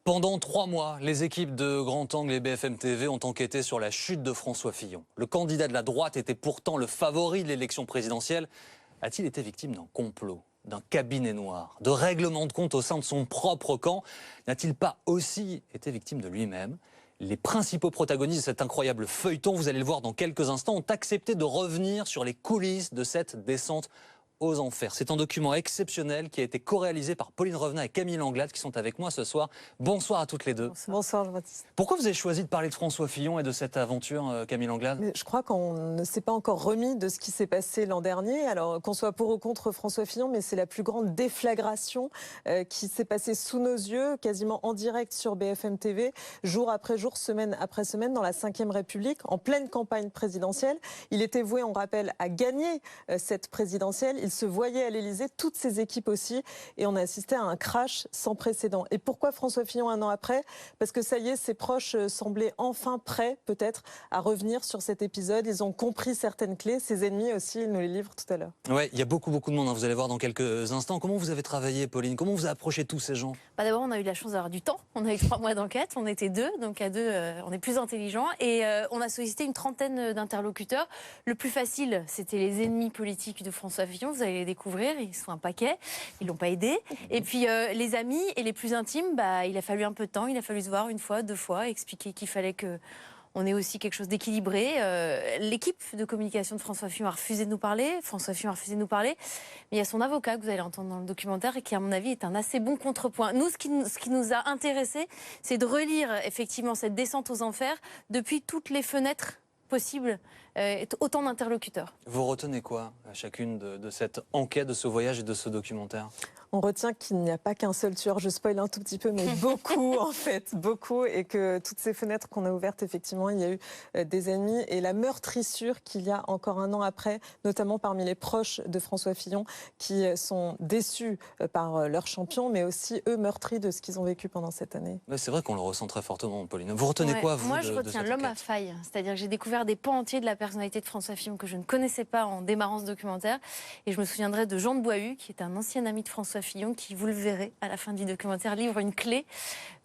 Pendant 3 mois, les équipes de Grand Angle et BFM TV ont enquêté sur la chute de François Fillon. Le candidat de la droite était pourtant le favori de l'élection présidentielle. A-t-il été victime d'un complot, d'un cabinet noir, de règlements de compte au sein de son propre camp? N'a-t-il pas aussi été victime de lui-même? Les principaux protagonistes de cet incroyable feuilleton, vous allez le voir dans quelques instants, ont accepté de revenir sur les coulisses de cette descente aux enfers. C'est un document exceptionnel qui a été co-réalisé par Pauline Revenat et Camille Langlade qui sont avec moi ce soir. Bonsoir à toutes les deux. Bonsoir Jean-Baptiste. Pourquoi vous avez choisi de parler de François Fillon et de cette aventure, Camille Langlade? Je crois qu'on ne s'est pas encore remis de ce qui s'est passé l'an dernier. Alors qu'on soit pour ou contre François Fillon, mais c'est la plus grande déflagration qui s'est passée sous nos yeux, quasiment en direct sur BFM TV, jour après jour, semaine après semaine, dans la Ve République, en pleine campagne présidentielle. Il était voué, on rappelle, à gagner cette présidentielle. Il se voyait à l'Élysée, toutes ses équipes aussi, et on a assisté à un crash sans précédent. Et pourquoi François Fillon un an après? Parce que ça y est, ses proches semblaient enfin prêts, peut-être, à revenir sur cet épisode. Ils ont compris certaines clés. Ses ennemis aussi, ils nous les livrent tout à l'heure. Ouais, il y a beaucoup de monde, hein, vous allez voir dans quelques instants. Comment vous avez travaillé, Pauline? Comment vous avez approché tous ces gens? D'abord, on a eu la chance d'avoir du temps. On a eu 3 mois d'enquête. On était 2, donc à 2, on est plus intelligents. Et on a sollicité une trentaine d'interlocuteurs. Le plus facile, c'était les ennemis politiques de François Fillon. Vous allez les découvrir. Ils sont un paquet. Ils l'ont pas aidé. Et puis les amis et les plus intimes, il a fallu un peu de temps. Il a fallu se voir 1 fois, 2 fois, expliquer qu'il fallait que on ait aussi quelque chose d'équilibré. L'équipe de communication de François Fillon a refusé de nous parler. François Fillon a refusé de nous parler. Mais il y a son avocat que vous allez entendre dans le documentaire et qui, à mon avis, est un assez bon contrepoint. Nous, ce qui nous a intéressés, c'est de relire effectivement cette descente aux enfers depuis toutes les fenêtres possibles, autant d'interlocuteurs. Vous retenez quoi à chacune de cette enquête, de ce voyage et de ce documentaire? On retient qu'il n'y a pas qu'un seul tueur, je spoil un tout petit peu, mais beaucoup en fait, beaucoup, et que toutes ces fenêtres qu'on a ouvertes, effectivement, il y a eu des ennemis, et la meurtrissure qu'il y a encore 1 an après, notamment parmi les proches de François Fillon, qui sont déçus par leur champion, mais aussi eux meurtris de ce qu'ils ont vécu pendant cette année. C'est vrai qu'on le ressent très fortement, Pauline. Vous retenez quoi, vous? Moi, je retiens l'homme à faille, c'est-à-dire que j'ai découvert des pans entiers de la personnalité de François Fillon que je ne connaissais pas en démarrant ce documentaire, et je me souviendrai de Jean de Boishue, qui est un ancien ami de François Fillon, qui, vous le verrez à la fin du documentaire, livre une clé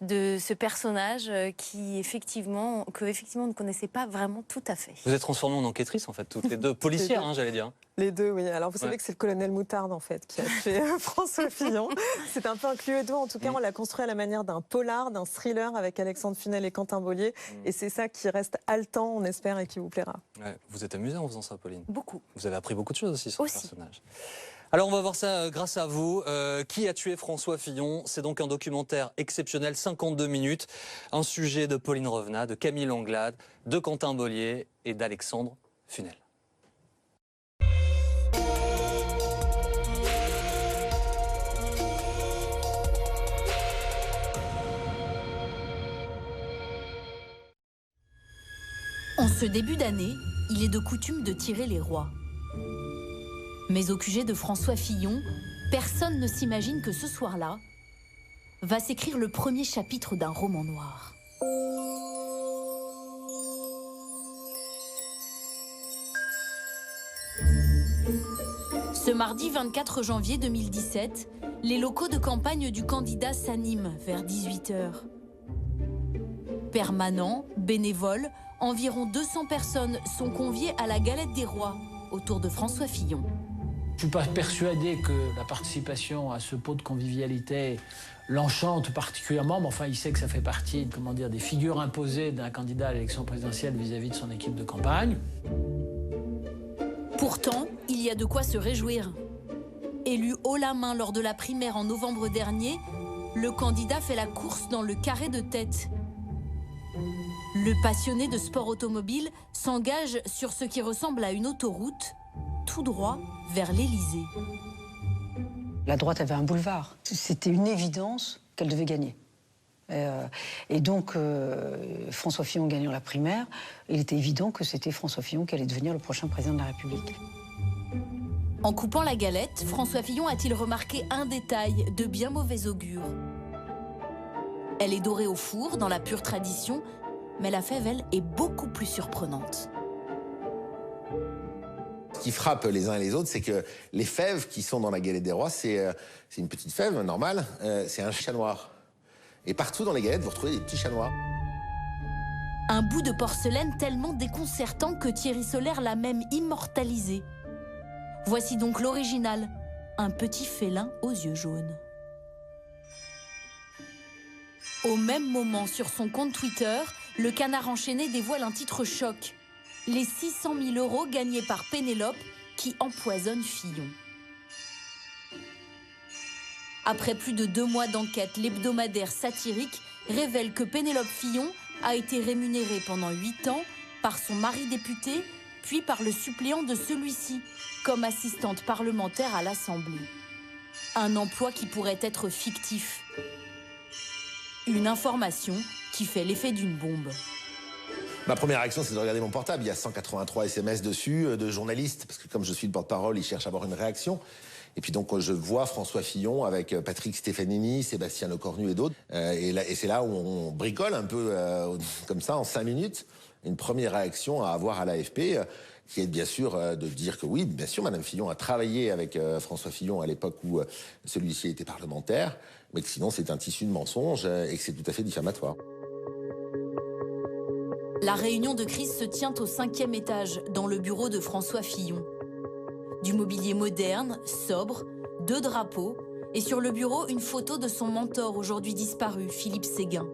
de ce personnage que effectivement on ne connaissait pas vraiment tout à fait. Vous êtes transformée en enquêtrice, en fait, toutes les deux, policières, hein, j'allais dire. Les deux, oui. Alors vous savez que c'est le colonel Moutarde, en fait, qui a fait François Fillon. C'est un peu un Cluedo. En tout cas, on l'a construit à la manière d'un polar, d'un thriller avec Alexandre Funel et Quentin Bollier. Et c'est ça qui reste haletant, on espère, et qui vous plaira. Ouais, vous êtes amusée en faisant ça, Pauline? Beaucoup. Vous avez appris beaucoup de choses aussi sur ce personnage. Alors on va voir ça grâce à vous. Qui a tué François Fillon? C'est donc un documentaire exceptionnel, 52 minutes. Un sujet de Pauline Revenat, de Camille Langlade, de Quentin Bollier et d'Alexandre Funel. En ce début d'année, il est de coutume de tirer les rois. Mais au QG de François Fillon, personne ne s'imagine que ce soir-là va s'écrire le premier chapitre d'un roman noir. Ce mardi 24 janvier 2017, les locaux de campagne du candidat s'animent vers 18h. Permanents, bénévoles, environ 200 personnes sont conviées à la galette des rois autour de François Fillon. Je ne suis pas persuadé que la participation à ce pot de convivialité l'enchante particulièrement, mais enfin, il sait que ça fait partie, des figures imposées d'un candidat à l'élection présidentielle vis-à-vis de son équipe de campagne. Pourtant, il y a de quoi se réjouir. Élu haut la main lors de la primaire en novembre dernier, le candidat fait la course dans le carré de tête. Le passionné de sport automobile s'engage sur ce qui ressemble à une autoroute, tout droit vers l'Élysée. La droite avait un boulevard. C'était une évidence qu'elle devait gagner. Et donc, François Fillon gagnant la primaire, il était évident que c'était François Fillon qui allait devenir le prochain président de la République. En coupant la galette, François Fillon a-t-il remarqué un détail de bien mauvais augure? Elle est dorée au four, dans la pure tradition, mais la fève, elle, est beaucoup plus surprenante. Ce qui frappe les uns et les autres, c'est que les fèves qui sont dans la galette des rois, c'est une petite fève normale, c'est un chat noir. Et partout dans les galettes, vous retrouvez des petits chats noirs. Un bout de porcelaine tellement déconcertant que Thierry Solère l'a même immortalisé. Voici donc l'original, un petit félin aux yeux jaunes. Au même moment, sur son compte Twitter, le Canard enchaîné dévoile un titre choc. Les 600 000 € gagnés par Pénélope qui empoisonne Fillon. Après plus de 2 mois d'enquête, l'hebdomadaire satirique révèle que Pénélope Fillon a été rémunérée pendant 8 ans par son mari député, puis par le suppléant de celui-ci, comme assistante parlementaire à l'Assemblée. Un emploi qui pourrait être fictif. Une information qui fait l'effet d'une bombe. Ma première réaction, c'est de regarder mon portable. Il y a 183 SMS dessus de journalistes, parce que comme je suis le porte-parole, ils cherchent à avoir une réaction. Et puis donc, je vois François Fillon avec Patrick Stefanini, Sébastien Lecornu et d'autres. Et c'est là où on bricole un peu comme ça, en 5 minutes, une première réaction à avoir à l'AFP, qui est bien sûr de dire que oui, bien sûr, Madame Fillon a travaillé avec François Fillon à l'époque où celui-ci était parlementaire, mais que sinon c'est un tissu de mensonges et que c'est tout à fait diffamatoire. La réunion de crise se tient au 5e étage, dans le bureau de François Fillon. Du mobilier moderne, sobre, 2 drapeaux, et sur le bureau, une photo de son mentor, aujourd'hui disparu, Philippe Séguin.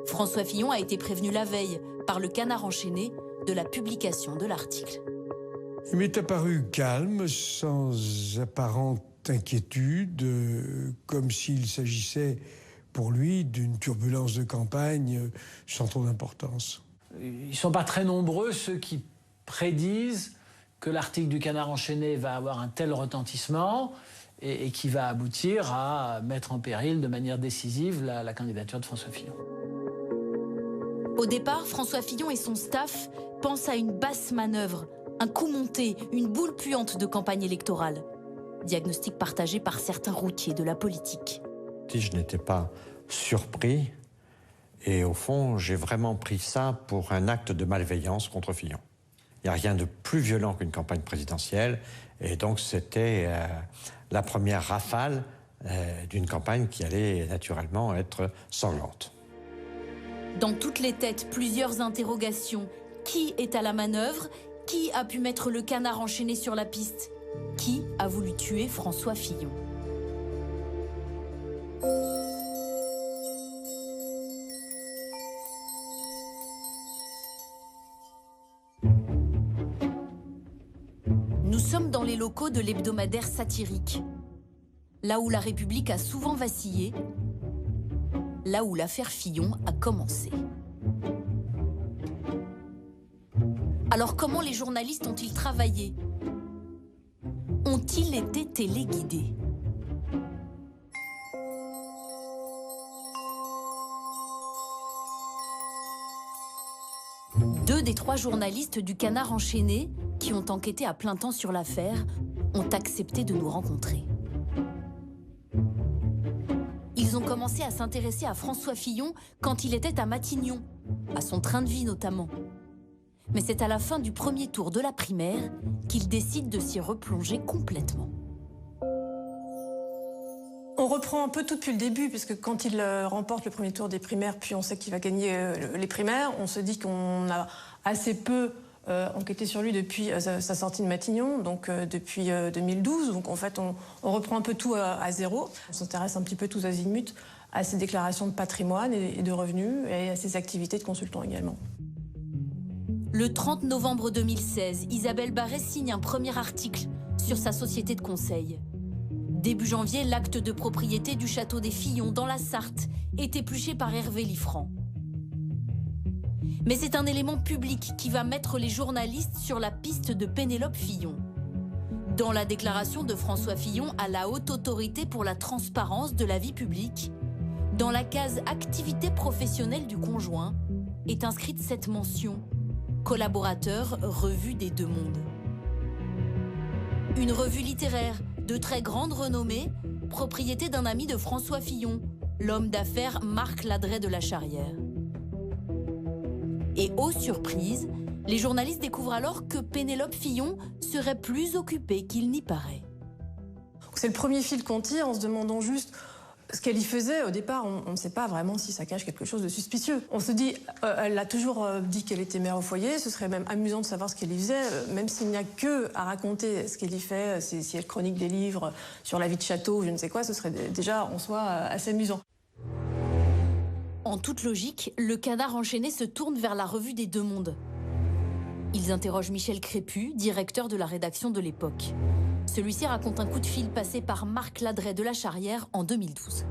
François Fillon a été prévenu la veille, par le Canard enchaîné, de la publication de l'article. Il m'est apparu calme, sans apparente inquiétude, comme s'il s'agissait pour lui d'une turbulence de campagne sans trop d'importance. Ils ne sont pas très nombreux ceux qui prédisent que l'article du Canard enchaîné va avoir un tel retentissement et qui va aboutir à mettre en péril de manière décisive la candidature de François Fillon. Au départ, François Fillon et son staff pensent à une basse manœuvre, un coup monté, une boule puante de campagne électorale. Diagnostic partagé par certains routiers de la politique. Je n'étais pas surpris et au fond, j'ai vraiment pris ça pour un acte de malveillance contre Fillon. Il n'y a rien de plus violent qu'une campagne présidentielle et donc c'était la première rafale d'une campagne qui allait naturellement être sanglante. Dans toutes les têtes, plusieurs interrogations. Qui est à la manœuvre? Qui a pu mettre le Canard enchaîné sur la piste? Qui a voulu tuer François Fillon? Nous sommes dans les locaux de l'hebdomadaire satirique. Là où la République a souvent vacillé, là où l'affaire Fillon a commencé. Alors comment les journalistes ont-ils travaillé? Ont-ils été téléguidés? Deux des 3 journalistes du Canard enchaîné, qui ont enquêté à plein temps sur l'affaire, ont accepté de nous rencontrer. Ils ont commencé à s'intéresser à François Fillon quand il était à Matignon, à son train de vie notamment. Mais c'est à la fin du premier tour de la primaire qu'ils décident de s'y replonger complètement. On reprend un peu tout depuis le début, puisque quand il remporte le premier tour des primaires, puis on sait qu'il va gagner les primaires, on se dit qu'on a assez peu enquêté sur lui depuis sa sortie de Matignon, donc depuis 2012. Donc en fait, on reprend un peu tout à zéro. On s'intéresse un petit peu tous azimuts à ses déclarations de patrimoine et de revenus et à ses activités de consultant également. Le 30 novembre 2016, Isabelle Barré signe un premier article sur sa société de conseil. Début janvier, l'acte de propriété du château des Fillons dans la Sarthe est épluché par Hervé Liffrand. Mais c'est un élément public qui va mettre les journalistes sur la piste de Pénélope Fillon. Dans la déclaration de François Fillon à la Haute Autorité pour la transparence de la vie publique, dans la case activité professionnelle du conjoint, est inscrite cette mention « Collaborateur, revue des Deux Mondes ». Une revue littéraire de très grande renommée, propriété d'un ami de François Fillon, l'homme d'affaires Marc Ladret de la Charrière. Et aux surprises, les journalistes découvrent alors que Pénélope Fillon serait plus occupée qu'il n'y paraît. C'est le premier fil qu'on tire en se demandant juste Ce qu'elle y faisait, au départ, on ne sait pas vraiment si ça cache quelque chose de suspicieux. On se dit, elle a toujours dit qu'elle était mère au foyer, ce serait même amusant de savoir ce qu'elle y faisait, même s'il n'y a que à raconter ce qu'elle y fait, si elle chronique des livres sur la vie de château, je ne sais quoi, ce serait déjà en soi assez amusant. En toute logique, le Canard enchaîné se tourne vers la revue des Deux Mondes. Ils interrogent Michel Crépu, directeur de la rédaction de l'époque. Celui-ci raconte un coup de fil passé par Marc Ladret de la Charrière en 2012.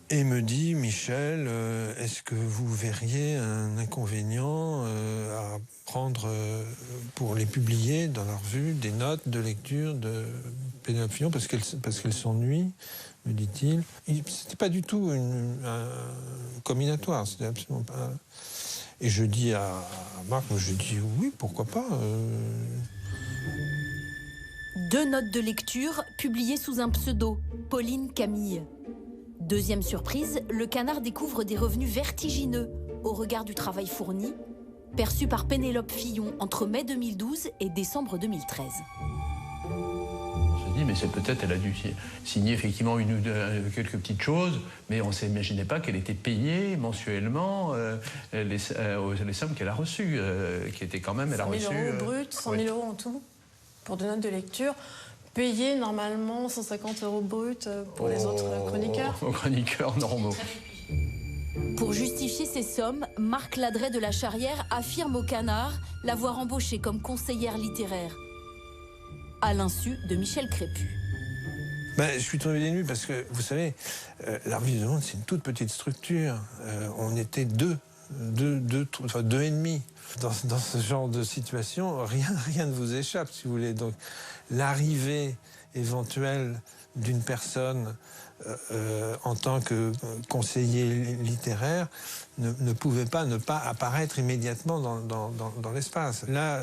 Et me dit, Michel, est-ce que vous verriez un inconvénient à prendre pour les publier dans la revue des notes de lecture de Pénélope Fillon parce qu'elle s'ennuie, me dit-il. C'était pas du tout un combinatoire, c'était absolument pas... Et je dis à Marc, je dis oui, pourquoi pas. 2 notes de lecture publiées sous un pseudo, Pauline Camille. Deuxième surprise, le Canard découvre des revenus vertigineux au regard du travail fourni, perçu par Pénélope Fillon entre mai 2012 et décembre 2013. On se dit, mais c'est peut-être, elle a dû signer effectivement une ou deux, quelques petites choses, mais on ne s'imaginait pas qu'elle était payée mensuellement les sommes qu'elle a reçues, qui étaient quand même, elle a reçu... 100 000 euros brut, 100 000 euros en tout, pour 2 notes de lecture. Payé normalement 150 euros brut pour les autres chroniqueurs. Aux chroniqueurs normaux. Pour justifier ces sommes, Marc Ladret de la Charrière affirme au Canard l'avoir embauchée comme conseillère littéraire, à l'insu de Michel Crépu. Je suis tombé des nues parce que, vous savez, la revue du Monde, c'est une toute petite structure. On était deux et demi. Dans ce genre de situation, rien ne vous échappe, si vous voulez. Donc, l'arrivée éventuelle d'une personne en tant que conseiller littéraire ne pouvait pas ne pas apparaître immédiatement dans l'espace. Là,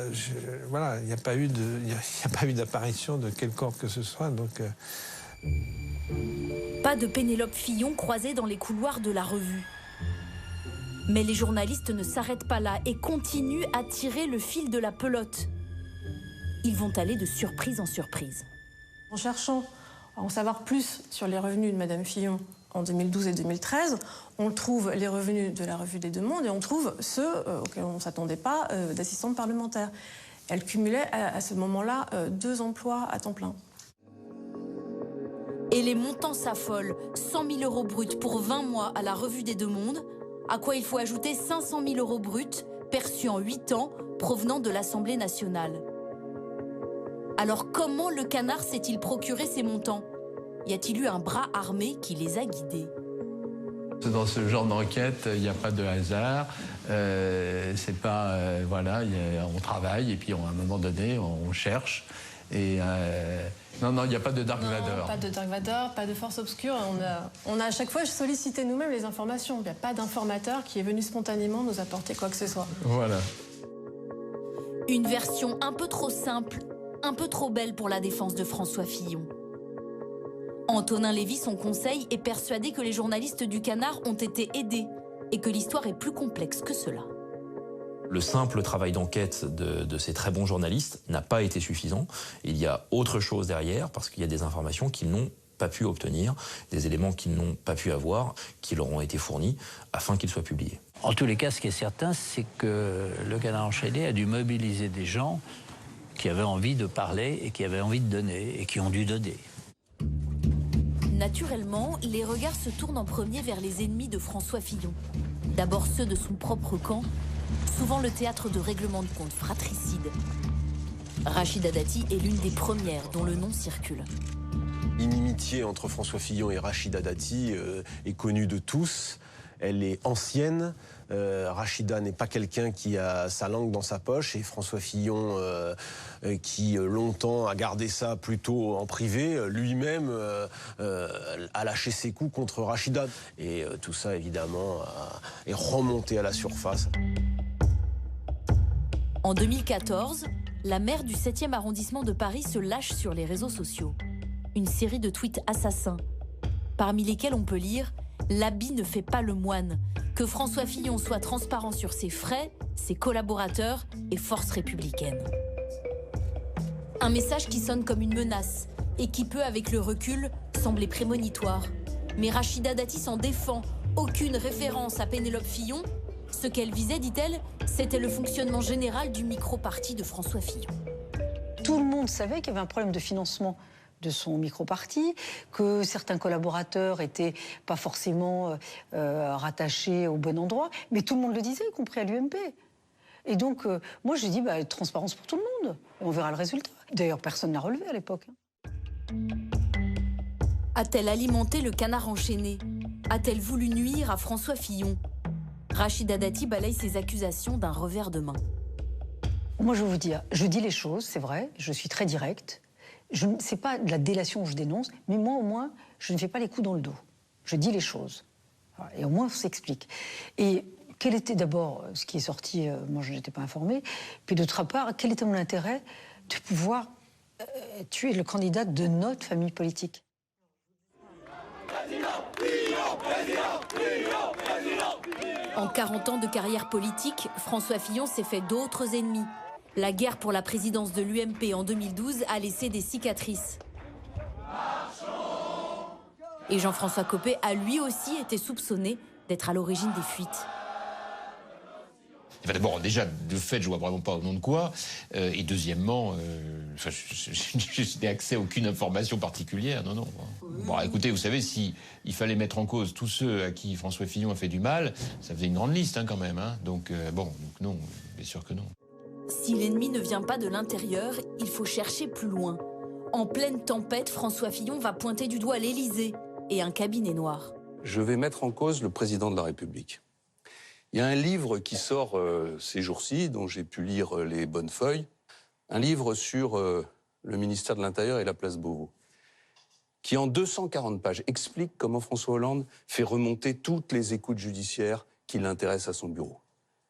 voilà, il n'y a pas eu d'apparition de quelconque que ce soit. Donc, Pas de Pénélope Fillon croisée dans les couloirs de la revue. Mais les journalistes ne s'arrêtent pas là et continuent à tirer le fil de la pelote. Ils vont aller de surprise en surprise. En cherchant à en savoir plus sur les revenus de Madame Fillon en 2012 et 2013, on trouve les revenus de la revue des Deux Mondes et on trouve ceux auxquels on ne s'attendait pas d'assistante parlementaire. Elle cumulait à ce moment-là 2 emplois à temps plein. Et les montants s'affolent. 100 000 euros bruts pour 20 mois à la revue des Deux Mondes, à quoi il faut ajouter 500 000 euros bruts perçus en 8 ans provenant de l'Assemblée nationale. Alors comment le Canard s'est-il procuré ces montants? Y a-t-il eu un bras armé qui les a guidés? Dans ce genre d'enquête, il n'y a pas de hasard. C'est pas voilà, on travaille et puis à un moment donné, on cherche. Et non, il n'y a pas de Dark Vador. Pas de Dark Vador, pas de force obscure. On a à chaque fois sollicité nous-mêmes les informations. Il n'y a pas d'informateur qui est venu spontanément nous apporter quoi que ce soit. Voilà. Une version un peu trop simple, un peu trop belle pour la défense de François Fillon. Antonin Lévy, son conseil, est persuadé que les journalistes du Canard ont été aidés et que l'histoire est plus complexe que cela. Le simple travail d'enquête de ces très bons journalistes n'a pas été suffisant. Il y a autre chose derrière parce qu'il y a des informations qu'ils n'ont pas pu obtenir, des éléments qu'ils n'ont pas pu avoir, qui leur ont été fournis afin qu'ils soient publiés. En tous les cas, ce qui est certain, c'est que le Canard enchaîné a dû mobiliser des gens qui avaient envie de parler et qui avaient envie de donner et qui ont dû donner. Naturellement, les regards se tournent en premier vers les ennemis de François Fillon. D'abord ceux de son propre camp, souvent le théâtre de règlements de comptes fratricides. Rachida Dati est l'une des premières dont le nom circule. L'inimitié entre François Fillon et Rachida Dati est connue de tous. Elle est ancienne. Rachida n'est pas quelqu'un qui a sa langue dans sa poche. Et François Fillon, qui longtemps a gardé ça plutôt en privé, lui-même a lâché ses coups contre Rachida. Et tout ça, évidemment, est remonté à la surface. En 2014, la maire du 7e arrondissement de Paris se lâche sur les réseaux sociaux. Une série de tweets assassins, parmi lesquels on peut lire « L'habit ne fait pas le moine », que François Fillon soit transparent sur ses frais, ses collaborateurs et forces républicaines. Un message qui sonne comme une menace et qui peut, avec le recul, sembler prémonitoire. Mais Rachida Dati s'en défend. Aucune référence à Pénélope Fillon. Ce qu'elle visait, dit-elle, c'était le fonctionnement général du micro-parti de François Fillon. Tout le monde savait qu'il y avait un problème de financement de son micro-parti, que certains collaborateurs n'étaient pas forcément rattachés au bon endroit, mais tout le monde le disait, y compris à l'UMP. Et donc, moi, j'ai dit, transparence pour tout le monde, et on verra le résultat. D'ailleurs, personne n'a relevé à l'époque. A-t-elle alimenté le canard enchaîné? A-t-elle voulu nuire à François Fillon? Rachida Dati balaye ses accusations d'un revers de main. Moi, je vais vous dire, je dis les choses, c'est vrai, je suis très directe. C'est pas de la délation que je dénonce, mais moi, au moins, je ne fais pas les coups dans le dos. Je dis les choses. Et au moins, on s'explique. Et quel était d'abord ce qui est sorti, moi, je n'étais pas informée, puis d'autre part, quel était mon intérêt de pouvoir tuer le candidat de notre famille politique? En 40 ans de carrière politique, François Fillon s'est fait d'autres ennemis. La guerre pour la présidence de l'UMP en 2012 a laissé des cicatrices. Et Jean-François Copé a lui aussi été soupçonné d'être à l'origine des fuites. D'abord, déjà, de fait, je vois vraiment pas au nom de quoi. Et deuxièmement, je n'ai accès à aucune information particulière. Non, non. Bon, écoutez, vous savez, si il fallait mettre en cause tous ceux à qui François Fillon a fait du mal, ça faisait une grande liste, quand même. Donc, donc non, bien sûr que non. Si l'ennemi ne vient pas de l'intérieur, il faut chercher plus loin. En pleine tempête, François Fillon va pointer du doigt l'Élysée et un cabinet noir. Je vais mettre en cause le président de la République. Il y a un livre qui sort ces jours-ci, dont j'ai pu lire les bonnes feuilles, un livre sur le ministère de l'Intérieur et la place Beauvau, qui en 240 pages explique comment François Hollande fait remonter toutes les écoutes judiciaires qui l'intéressent à son bureau,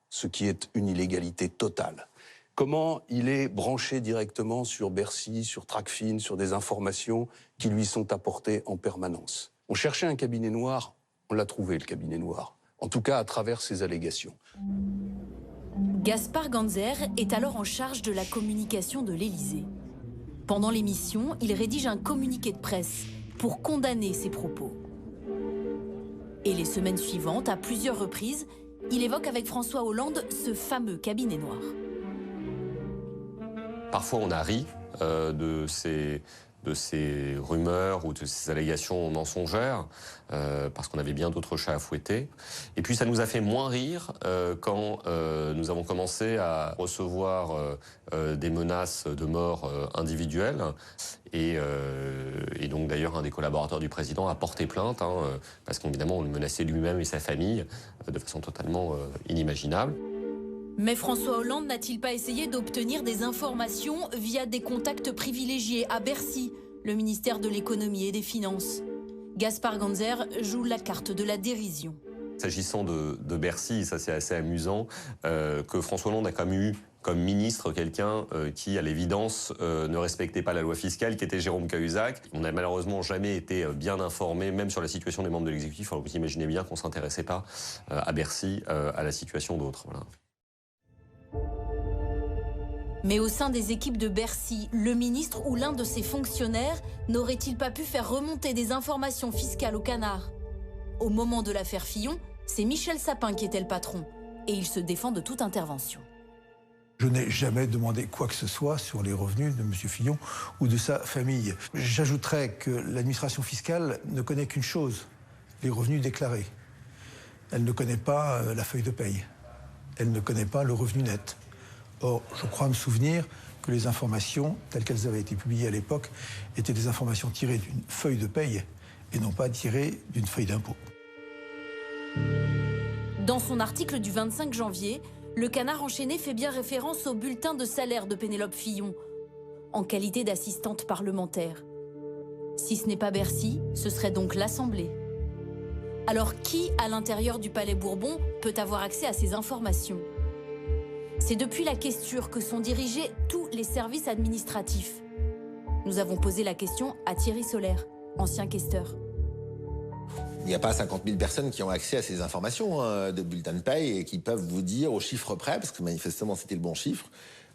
ce qui est une illégalité totale. Comment il est branché directement sur Bercy, sur Tracfin, sur des informations qui lui sont apportées en permanence. On cherchait un cabinet noir, on l'a trouvé, le cabinet noir. En tout cas, à travers ces allégations. Gaspard Ganzer est alors en charge de la communication de l'Élysée. Pendant l'émission, il rédige un communiqué de presse pour condamner ces propos. Et les semaines suivantes, à plusieurs reprises, il évoque avec François Hollande ce fameux cabinet noir. Parfois, on a ri de ces rumeurs ou de ces allégations mensongères, parce qu'on avait bien d'autres chats à fouetter. Et puis ça nous a fait moins rire quand nous avons commencé à recevoir des menaces de mort individuelles. Et donc d'ailleurs, un des collaborateurs du président a porté plainte, parce qu'évidemment, on le menaçait lui-même et sa famille de façon totalement inimaginable. Mais François Hollande n'a-t-il pas essayé d'obtenir des informations via des contacts privilégiés à Bercy, le ministère de l'économie et des finances? Gaspard Ganzer joue la carte de la dérision. S'agissant de Bercy, ça c'est assez amusant, que François Hollande a quand même eu comme ministre quelqu'un qui, à l'évidence, ne respectait pas la loi fiscale, qui était Jérôme Cahuzac. On n'a malheureusement jamais été bien informé, même sur la situation des membres de l'exécutif. Alors vous imaginez bien qu'on ne s'intéressait pas à Bercy, à la situation d'autres. Voilà. Mais au sein des équipes de Bercy, le ministre ou l'un de ses fonctionnaires n'aurait-il pas pu faire remonter des informations fiscales au canard? Au moment de l'affaire Fillon, c'est Michel Sapin qui était le patron, et il se défend de toute intervention. Je n'ai jamais demandé quoi que ce soit sur les revenus de M. Fillon ou de sa famille. J'ajouterais que l'administration fiscale ne connaît qu'une chose, les revenus déclarés. Elle ne connaît pas la feuille de paye. Elle ne connaît pas le revenu net. Or, je crois me souvenir que les informations, telles qu'elles avaient été publiées à l'époque, étaient des informations tirées d'une feuille de paye et non pas tirées d'une feuille d'impôt. Dans son article du 25 janvier, le Canard enchaîné fait bien référence au bulletin de salaire de Pénélope Fillon, en qualité d'assistante parlementaire. Si ce n'est pas Bercy, ce serait donc l'Assemblée. Alors qui, à l'intérieur du Palais Bourbon, peut avoir accès à ces informations? C'est depuis la questure que sont dirigés tous les services administratifs. Nous avons posé la question à Thierry Solaire, ancien questeur. Il n'y a pas 50 000 personnes qui ont accès à ces informations de bulletins de paye et qui peuvent vous dire au chiffre près, parce que manifestement c'était le bon chiffre,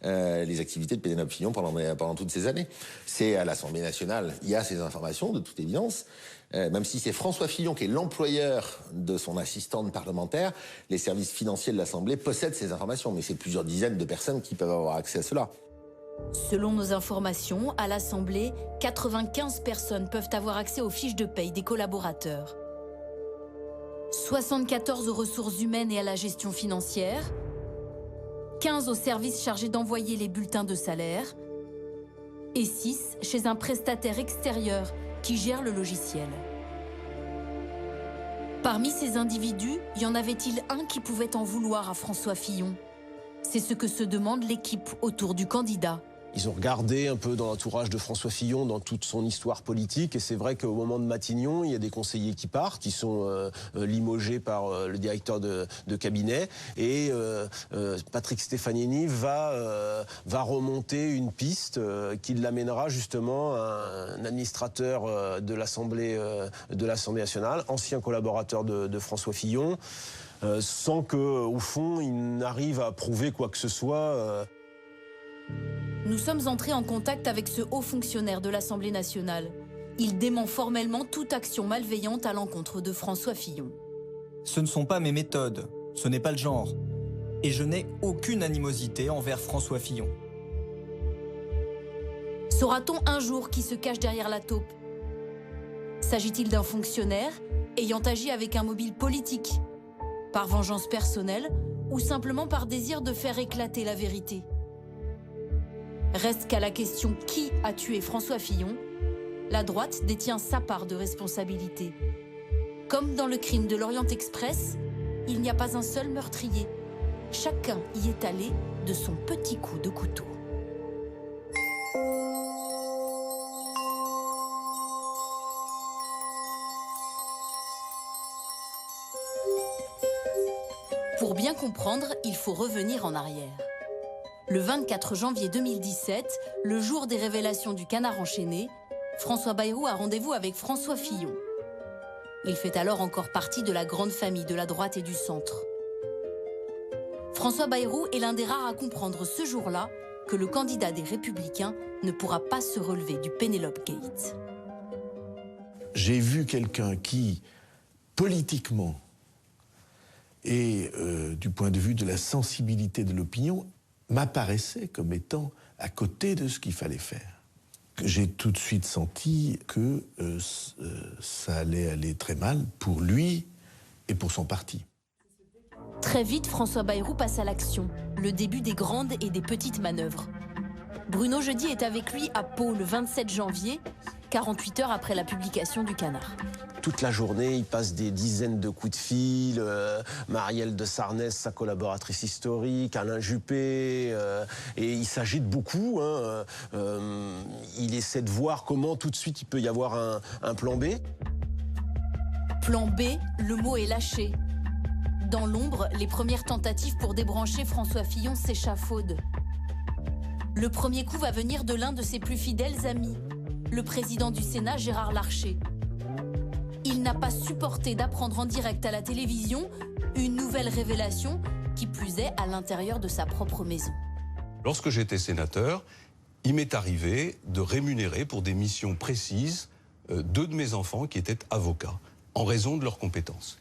les activités de Pénélope Fillon pendant toutes ces années. C'est à l'Assemblée nationale, il y a ces informations, de toute évidence. Même si c'est François Fillon qui est l'employeur de son assistante parlementaire, les services financiers de l'Assemblée possèdent ces informations, mais c'est plusieurs dizaines de personnes qui peuvent avoir accès à cela. Selon nos informations, à l'Assemblée, 95 personnes peuvent avoir accès aux fiches de paye des collaborateurs. 74 aux ressources humaines et à la gestion financière, 15 aux services chargés d'envoyer les bulletins de salaire et 6 chez un prestataire extérieur qui gère le logiciel. Parmi ces individus, y en avait-il un qui pouvait en vouloir à François Fillon? C'est ce que se demande l'équipe autour du candidat. Ils ont regardé un peu dans l'entourage de François Fillon, dans toute son histoire politique, et c'est vrai qu'au moment de Matignon, il y a des conseillers qui partent, qui sont limogés par le directeur de cabinet, et Patrick Stefanini va remonter une piste qui l'amènera justement à un administrateur de l'Assemblée nationale, ancien collaborateur de François Fillon, sans que, au fond, il n'arrive à prouver quoi que ce soit. Nous sommes entrés en contact avec ce haut fonctionnaire de l'Assemblée nationale. Il dément formellement toute action malveillante à l'encontre de François Fillon. Ce ne sont pas mes méthodes, ce n'est pas le genre. Et je n'ai aucune animosité envers François Fillon. Saura-t-on un jour qui se cache derrière la taupe? S'agit-il d'un fonctionnaire ayant agi avec un mobile politique, par vengeance personnelle ou simplement par désir de faire éclater la vérité? Reste qu'à la question « Qui a tué François Fillon ?», la droite détient sa part de responsabilité. Comme dans le crime de l'Orient Express, il n'y a pas un seul meurtrier. Chacun y est allé de son petit coup de couteau. Pour bien comprendre, il faut revenir en arrière. Le 24 janvier 2017, le jour des révélations du Canard enchaîné, François Bayrou a rendez-vous avec François Fillon. Il fait alors encore partie de la grande famille de la droite et du centre. François Bayrou est l'un des rares à comprendre ce jour-là que le candidat des Républicains ne pourra pas se relever du Pénélope Gate. J'ai vu quelqu'un qui, politiquement et du point de vue de la sensibilité de l'opinion, m'apparaissait comme étant à côté de ce qu'il fallait faire. J'ai tout de suite senti que ça allait aller très mal pour lui et pour son parti. Très vite, François Bayrou passe à l'action, le début des grandes et des petites manœuvres. Bruno Jeudi est avec lui à Pau le 27 janvier, 48 heures après la publication du Canard. Toute la journée, il passe des dizaines de coups de fil, Marielle de Sarnez, sa collaboratrice historique, Alain Juppé, et il s'agite beaucoup. Il essaie de voir comment tout de suite il peut y avoir un plan B. Plan B, le mot est lâché. Dans l'ombre, les premières tentatives pour débrancher François Fillon s'échafaudent. Le premier coup va venir de l'un de ses plus fidèles amis, le président du Sénat, Gérard Larcher. Il n'a pas supporté d'apprendre en direct à la télévision une nouvelle révélation, qui plus est à l'intérieur de sa propre maison. Lorsque j'étais sénateur, il m'est arrivé de rémunérer pour des missions précises 2 de mes enfants qui étaient avocats, en raison de leurs compétences.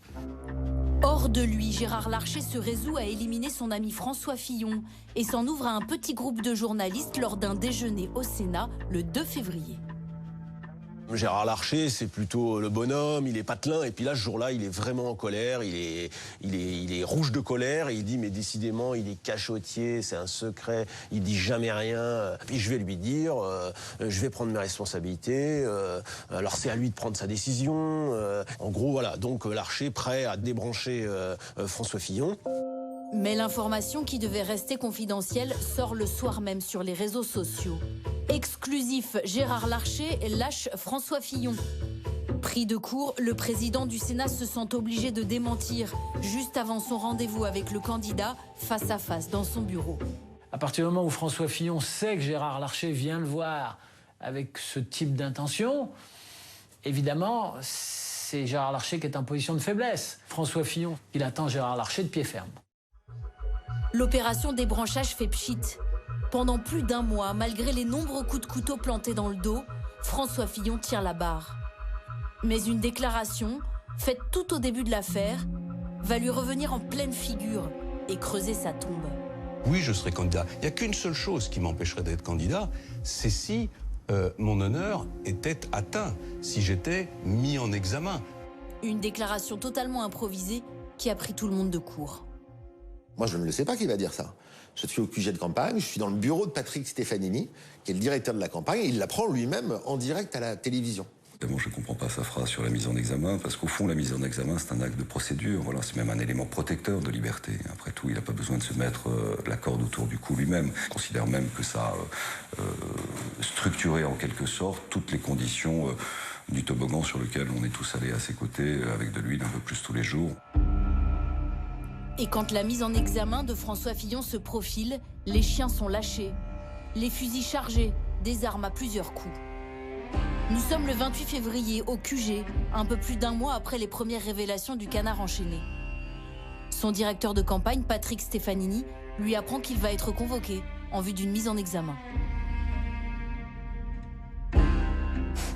Hors de lui, Gérard Larcher se résout à éliminer son ami François Fillon et s'en ouvre à un petit groupe de journalistes lors d'un déjeuner au Sénat le 2 février. Gérard Larcher, c'est plutôt le bonhomme, il est patelin, et puis là, ce jour-là, il est vraiment en colère, il est rouge de colère, et il dit, mais décidément, il est cachotier, c'est un secret, il dit jamais rien, puis je vais lui dire, je vais prendre mes responsabilités, alors c'est à lui de prendre sa décision. En gros, voilà, donc Larcher prêt à débrancher François Fillon. Mais l'information qui devait rester confidentielle sort le soir même sur les réseaux sociaux. Exclusif, Gérard Larcher lâche François Fillon. Pris de court, le président du Sénat se sent obligé de démentir juste avant son rendez-vous avec le candidat face à face dans son bureau. À partir du moment où François Fillon sait que Gérard Larcher vient le voir avec ce type d'intention, évidemment, c'est Gérard Larcher qui est en position de faiblesse. François Fillon, il attend Gérard Larcher de pied ferme. L'opération débranchage fait pchit. Pendant plus d'un mois, malgré les nombreux coups de couteau plantés dans le dos, François Fillon tire la barre. Mais une déclaration, faite tout au début de l'affaire, va lui revenir en pleine figure et creuser sa tombe. Oui, je serai candidat. Il n'y a qu'une seule chose qui m'empêcherait d'être candidat, c'est si mon honneur était atteint, si j'étais mis en examen. Une déclaration totalement improvisée qui a pris tout le monde de court. Moi, je ne le sais pas qui va dire ça. Je suis au QG de campagne, je suis dans le bureau de Patrick Stefanini, qui est le directeur de la campagne, et il l'apprend lui-même en direct à la télévision. Évidemment, je ne comprends pas sa phrase sur la mise en examen, parce qu'au fond, la mise en examen, c'est un acte de procédure. Voilà, c'est même un élément protecteur de liberté. Après tout, il n'a pas besoin de se mettre la corde autour du cou lui-même. Je considère même que ça a structuré en quelque sorte toutes les conditions du toboggan sur lequel on est tous allés à ses côtés, avec de l'huile un peu plus tous les jours. Et quand la mise en examen de François Fillon se profile, les chiens sont lâchés, les fusils chargés, des armes à plusieurs coups. Nous sommes le 28 février au QG, un peu plus d'un mois après les premières révélations du canard enchaîné. Son directeur de campagne, Patrick Stefanini, lui apprend qu'il va être convoqué en vue d'une mise en examen.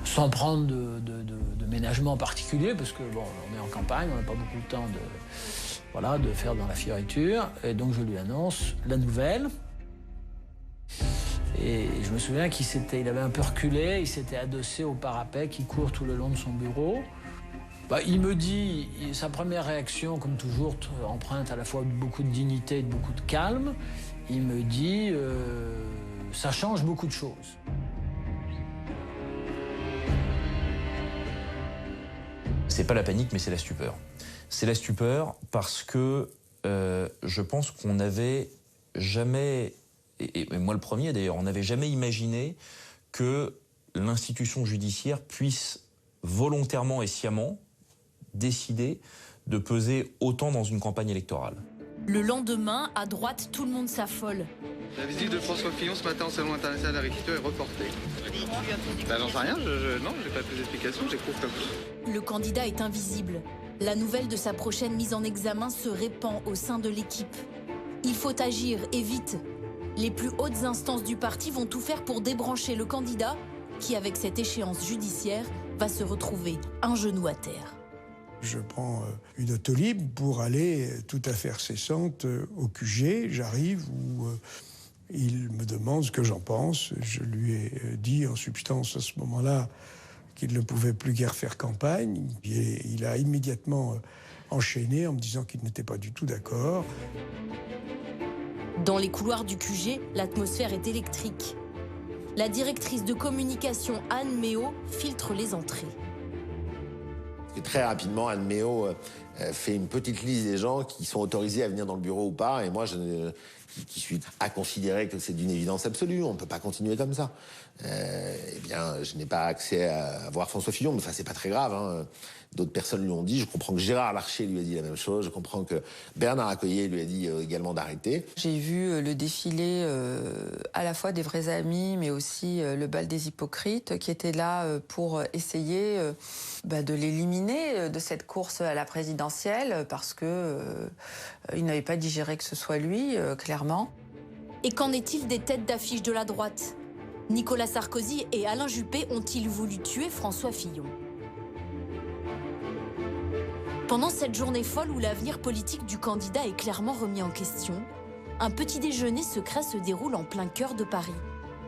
Sans prendre de ménagement particulier, parce que bon, on est en campagne, on n'a pas beaucoup de temps de faire dans la fioriture. Et donc je lui annonce la nouvelle. Et je me souviens il avait un peu reculé, il s'était adossé au parapet qui court tout le long de son bureau. Il me dit, sa première réaction, comme toujours, empreinte à la fois de beaucoup de dignité et de beaucoup de calme, il me dit ça change beaucoup de choses. C'est pas la panique, mais c'est la stupeur. C'est la stupeur parce que je pense qu'on n'avait jamais, et moi le premier d'ailleurs, on n'avait jamais imaginé que l'institution judiciaire puisse volontairement et sciemment décider de peser autant dans une campagne électorale. Le lendemain, à droite, tout le monde s'affole. La visite de François Fillon ce matin au Salon international de l'agriculture est reportée. J'en sais rien, non, j'ai pas plus d'explications, j'éprouve comme ça. Le candidat est invisible. La nouvelle de sa prochaine mise en examen se répand au sein de l'équipe. Il faut agir, et vite. Les plus hautes instances du parti vont tout faire pour débrancher le candidat qui, avec cette échéance judiciaire, va se retrouver un genou à terre. Je prends une autolib pour aller tout à fait cessante au QG. J'arrive où il me demande ce que j'en pense. Je lui ai dit en substance à ce moment-là qu'il ne pouvait plus guère faire campagne. Et il a immédiatement enchaîné en me disant qu'il n'était pas du tout d'accord. Dans les couloirs du QG, l'atmosphère est électrique. La directrice de communication Anne Méo filtre les entrées. Très rapidement, Anne Méo fait une petite liste des gens qui sont autorisés à venir dans le bureau ou pas. Et moi, qui suis à considérer que c'est d'une évidence absolue, on ne peut pas continuer comme ça. Eh bien, je n'ai pas accès à voir François Fillon, mais enfin, c'est pas très grave. Hein. D'autres personnes lui ont dit. Je comprends que Gérard Larcher lui a dit la même chose. Je comprends que Bernard Accoyer lui a dit également d'arrêter. J'ai vu le défilé à la fois des vrais amis, mais aussi le bal des hypocrites, qui étaient là pour essayer de l'éliminer de cette course à la présidentielle, parce que il n'avait pas digéré que ce soit lui, clairement. Et qu'en est-il des têtes d'affiche de la droite ? Nicolas Sarkozy et Alain Juppé ont-ils voulu tuer François Fillon ? Pendant cette journée folle où l'avenir politique du candidat est clairement remis en question, un petit déjeuner secret se déroule en plein cœur de Paris,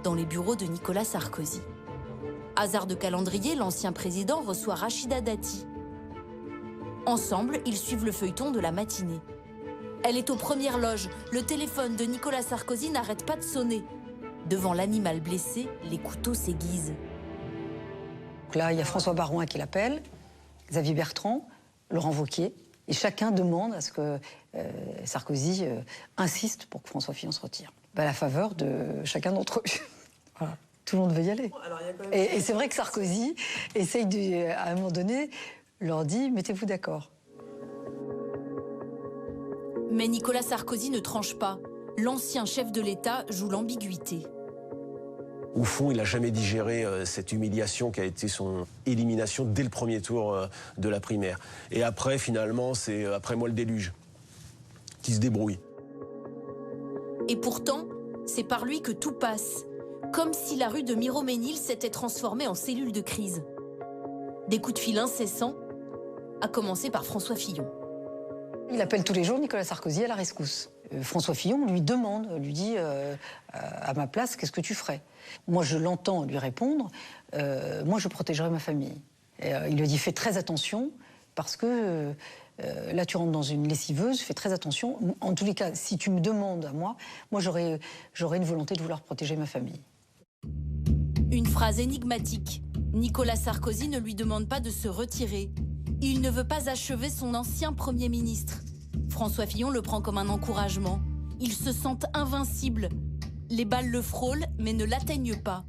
dans les bureaux de Nicolas Sarkozy. Hasard de calendrier, l'ancien président reçoit Rachida Dati. Ensemble, ils suivent le feuilleton de la matinée. Elle est aux premières loges. Le téléphone de Nicolas Sarkozy n'arrête pas de sonner. Devant l'animal blessé, les couteaux s'aiguisent. Là, il y a François Baroin qui l'appelle, Xavier Bertrand, Laurent Wauquiez, et chacun demande à ce que Sarkozy insiste pour que François Fillon se retire. À la faveur de chacun d'entre eux. Voilà. Tout le monde veut y aller. Et c'est vrai que Sarkozy essaye, à un moment donné, leur dit « mettez-vous d'accord ». Mais Nicolas Sarkozy ne tranche pas. L'ancien chef de l'État joue l'ambiguïté. Au fond, il n'a jamais digéré cette humiliation qui a été son élimination dès le premier tour de la primaire. Et après, finalement, c'est après moi le déluge qui se débrouille. Et pourtant, C'est par lui que tout passe, comme si la rue de Miromesnil s'était transformée en cellule de crise. Des coups de fil incessants, à commencer par François Fillon. Il appelle tous les jours Nicolas Sarkozy à la rescousse. François Fillon lui demande, lui dit à ma place, qu'est-ce que tu ferais? Moi, je l'entends lui répondre, moi, je protégerai ma famille. Et, il lui dit, fais très attention, parce que là, tu rentres dans une lessiveuse, fais très attention. En tous les cas, si tu me demandes à moi, j'aurais une volonté de vouloir protéger ma famille. Une phrase énigmatique. Nicolas Sarkozy ne lui demande pas de se retirer. Il ne veut pas achever son ancien Premier ministre. François Fillon le prend comme un encouragement. Il se sent invincible. Les balles le frôlent, mais ne l'atteignent pas.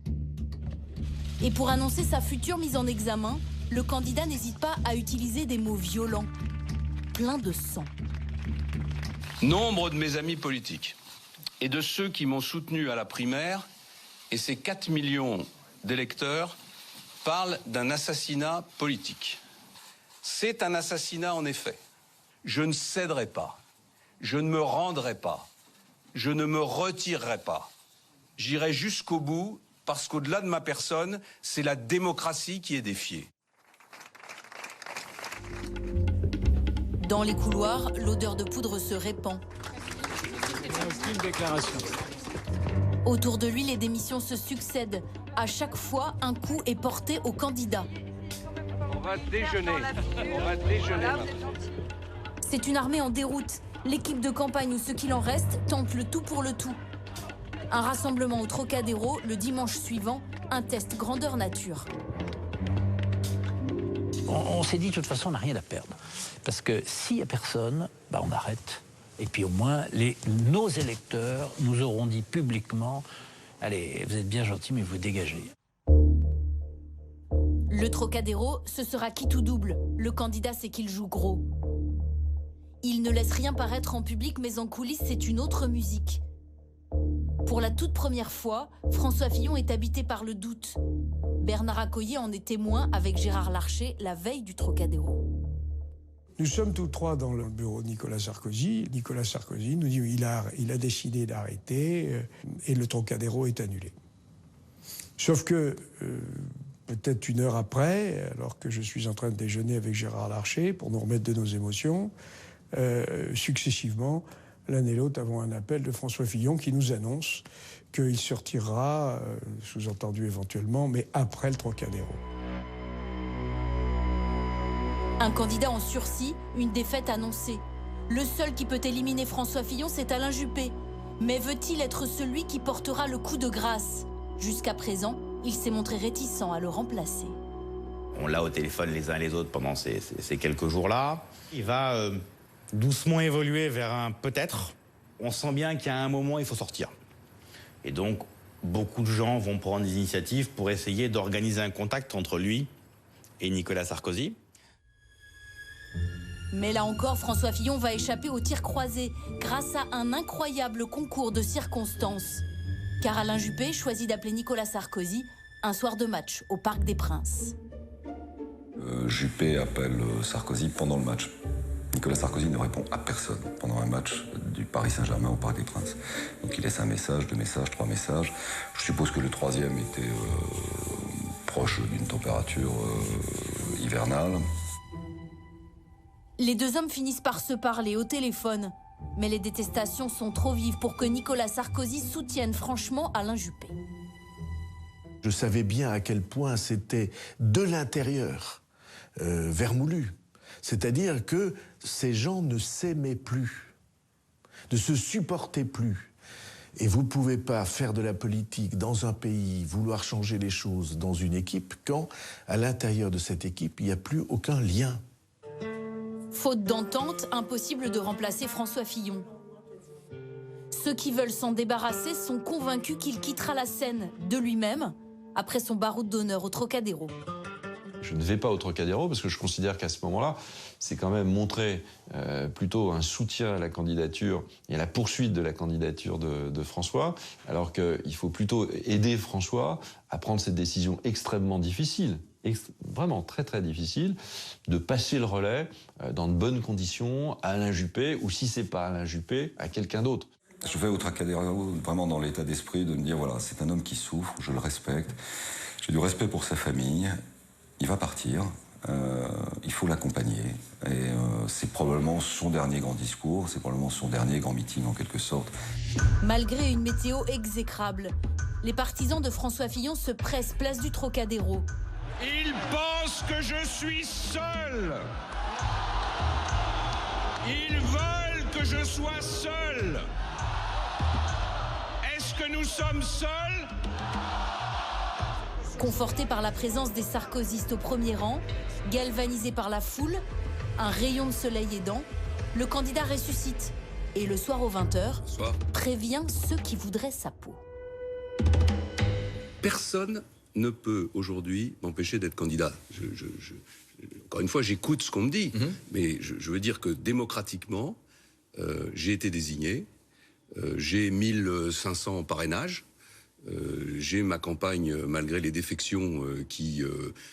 Et pour annoncer sa future mise en examen, le candidat n'hésite pas à utiliser des mots violents, pleins de sang. Nombre de mes amis politiques et de ceux qui m'ont soutenu à la primaire et ces 4 millions d'électeurs parlent d'un assassinat politique. C'est un assassinat en effet. Je ne céderai pas, je ne me rendrai pas, je ne me retirerai pas. J'irai jusqu'au bout parce qu'au-delà de ma personne, c'est la démocratie qui est défiée. Dans les couloirs, l'odeur de poudre se répand. Une déclaration. Autour de lui, les démissions se succèdent. À chaque fois, un coup est porté au candidat. On va déjeuner. On va déjeuner. C'est une armée en déroute. L'équipe de campagne ou ceux qu'il en reste tentent le tout pour le tout. Un rassemblement au Trocadéro le dimanche suivant, un test grandeur nature. On s'est dit, de toute façon, on n'a rien à perdre. Parce que s'il n'y a personne, on arrête. Et puis au moins, nos électeurs nous auront dit publiquement, allez, vous êtes bien gentils, mais vous dégagez. Le Trocadéro, ce sera quitte ou double. Le candidat sait qu'il joue gros. Il ne laisse rien paraître en public, mais en coulisses, c'est une autre musique. Pour la toute première fois, François Fillon est habité par le doute. Bernard Accoyer en est témoin avec Gérard Larcher la veille du Trocadéro. Nous sommes tous trois dans le bureau de Nicolas Sarkozy. Nicolas Sarkozy nous dit il a décidé d'arrêter et le Trocadéro est annulé. Sauf que, peut-être une heure après, alors que je suis en train de déjeuner avec Gérard Larcher pour nous remettre de nos émotions, successivement, l'un et l'autre avons un appel de François Fillon qui nous annonce qu'il se retirera, sous-entendu éventuellement, mais après le Trocadéro. Un candidat en sursis, une défaite annoncée. Le seul qui peut éliminer François Fillon, c'est Alain Juppé. Mais veut-il être celui qui portera le coup de grâce? Jusqu'à présent, il s'est montré réticent à le remplacer. On l'a au téléphone les uns les autres pendant ces quelques jours-là. Il va doucement évoluer vers un peut-être. On sent bien qu'à un moment, il faut sortir. Et donc, beaucoup de gens vont prendre des initiatives pour essayer d'organiser un contact entre lui et Nicolas Sarkozy. Mais là encore, François Fillon va échapper au tir croisé grâce à un incroyable concours de circonstances. Car Alain Juppé choisit d'appeler Nicolas Sarkozy un soir de match au Parc des Princes. Juppé appelle Sarkozy pendant le match. Nicolas Sarkozy ne répond à personne pendant un match du Paris Saint-Germain au Parc des Princes. Donc il laisse un message, 2 messages, 3 messages. Je suppose que le 3e était proche d'une température hivernale. Les deux hommes finissent par se parler au téléphone. Mais les détestations sont trop vives pour que Nicolas Sarkozy soutienne franchement Alain Juppé. Je savais bien à quel point c'était de l'intérieur vermoulu. C'est-à-dire que ces gens ne s'aimaient plus, ne se supportaient plus. Et vous ne pouvez pas faire de la politique dans un pays, vouloir changer les choses dans une équipe, quand à l'intérieur de cette équipe, il n'y a plus aucun lien. Faute d'entente, impossible de remplacer François Fillon. Ceux qui veulent s'en débarrasser sont convaincus qu'il quittera la scène de lui-même après son baroud d'honneur au Trocadéro. Je ne vais pas au Trocadéro parce que je considère qu'à ce moment-là, c'est quand même montrer plutôt un soutien à la candidature et à la poursuite de la candidature de François, alors qu'il faut plutôt aider François à prendre cette décision extrêmement difficile, vraiment très très difficile, de passer le relais dans de bonnes conditions à Alain Juppé, ou si c'est pas Alain Juppé, à quelqu'un d'autre. Je vais au Trocadéro vraiment dans l'état d'esprit de me dire, voilà, c'est un homme qui souffre, je le respecte, j'ai du respect pour sa famille, il va partir, il faut l'accompagner, et c'est probablement son dernier grand discours, c'est probablement son dernier grand meeting en quelque sorte. Malgré une météo exécrable, les partisans de François Fillon se pressent place du Trocadéro. Ils pensent que je suis seul. Ils veulent que je sois seul. Est-ce que nous sommes seuls? Conforté par la présence des sarkozystes au premier rang, galvanisé par la foule, un rayon de soleil aidant, le candidat ressuscite et le soir aux 20h, prévient ceux qui voudraient sa peau. Personne ne peut aujourd'hui m'empêcher d'être candidat. Encore une fois, j'écoute ce qu'on me dit, mais je veux dire que démocratiquement, j'ai été désigné, j'ai 1500 parrainages, j'ai ma campagne malgré les défections qui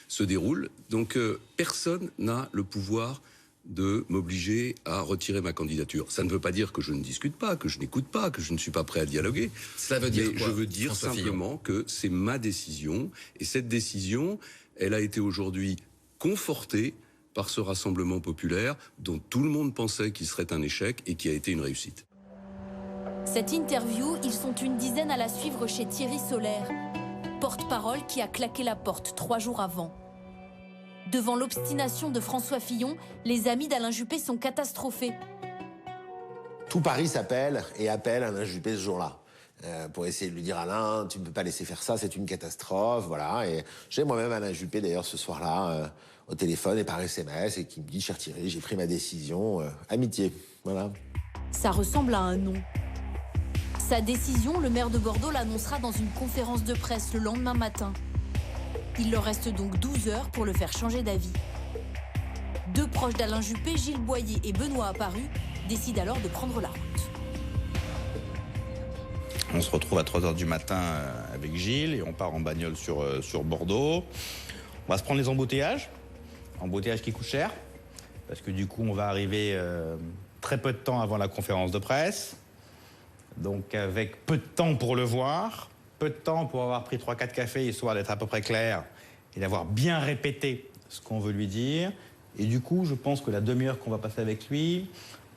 se déroulent. Donc personne n'a le pouvoir de m'obliger à retirer ma candidature. Ça ne veut pas dire que je ne discute pas, que je n'écoute pas, que je ne suis pas prêt à dialoguer. Cela veut dire quoi, je veux dire François simplement Fillon que c'est ma décision. Et cette décision, elle a été aujourd'hui confortée par ce rassemblement populaire dont tout le monde pensait qu'il serait un échec et qui a été une réussite. Cette interview, ils sont une dizaine à la suivre chez Thierry Solaire, porte-parole qui a claqué la porte 3 jours avant. Devant l'obstination de François Fillon, les amis d'Alain Juppé sont catastrophés. Tout Paris s'appelle et appelle Alain Juppé ce jour-là. Pour essayer de lui dire, Alain, tu ne peux pas laisser faire ça, c'est une catastrophe, voilà. Et j'ai moi-même Alain Juppé, d'ailleurs, ce soir-là, au téléphone et par SMS, et qui me dit, cher Thierry, j'ai pris ma décision, amitié, voilà. Ça ressemble à un non. Sa décision, le maire de Bordeaux l'annoncera dans une conférence de presse le lendemain matin. Il leur reste donc 12 heures pour le faire changer d'avis. 2 proches d'Alain Juppé, Gilles Boyer et Benoît Apparu, décident alors de prendre la route. On se retrouve à 3h du matin avec Gilles et on part en bagnole sur Bordeaux. On va se prendre les embouteillages qui coûtent cher, parce que du coup on va arriver très peu de temps avant la conférence de presse, donc avec peu de temps pour le voir, peu de temps pour avoir pris 3-4 cafés, histoire d'être à peu près clair et d'avoir bien répété ce qu'on veut lui dire. Et du coup, je pense que la demi-heure qu'on va passer avec lui,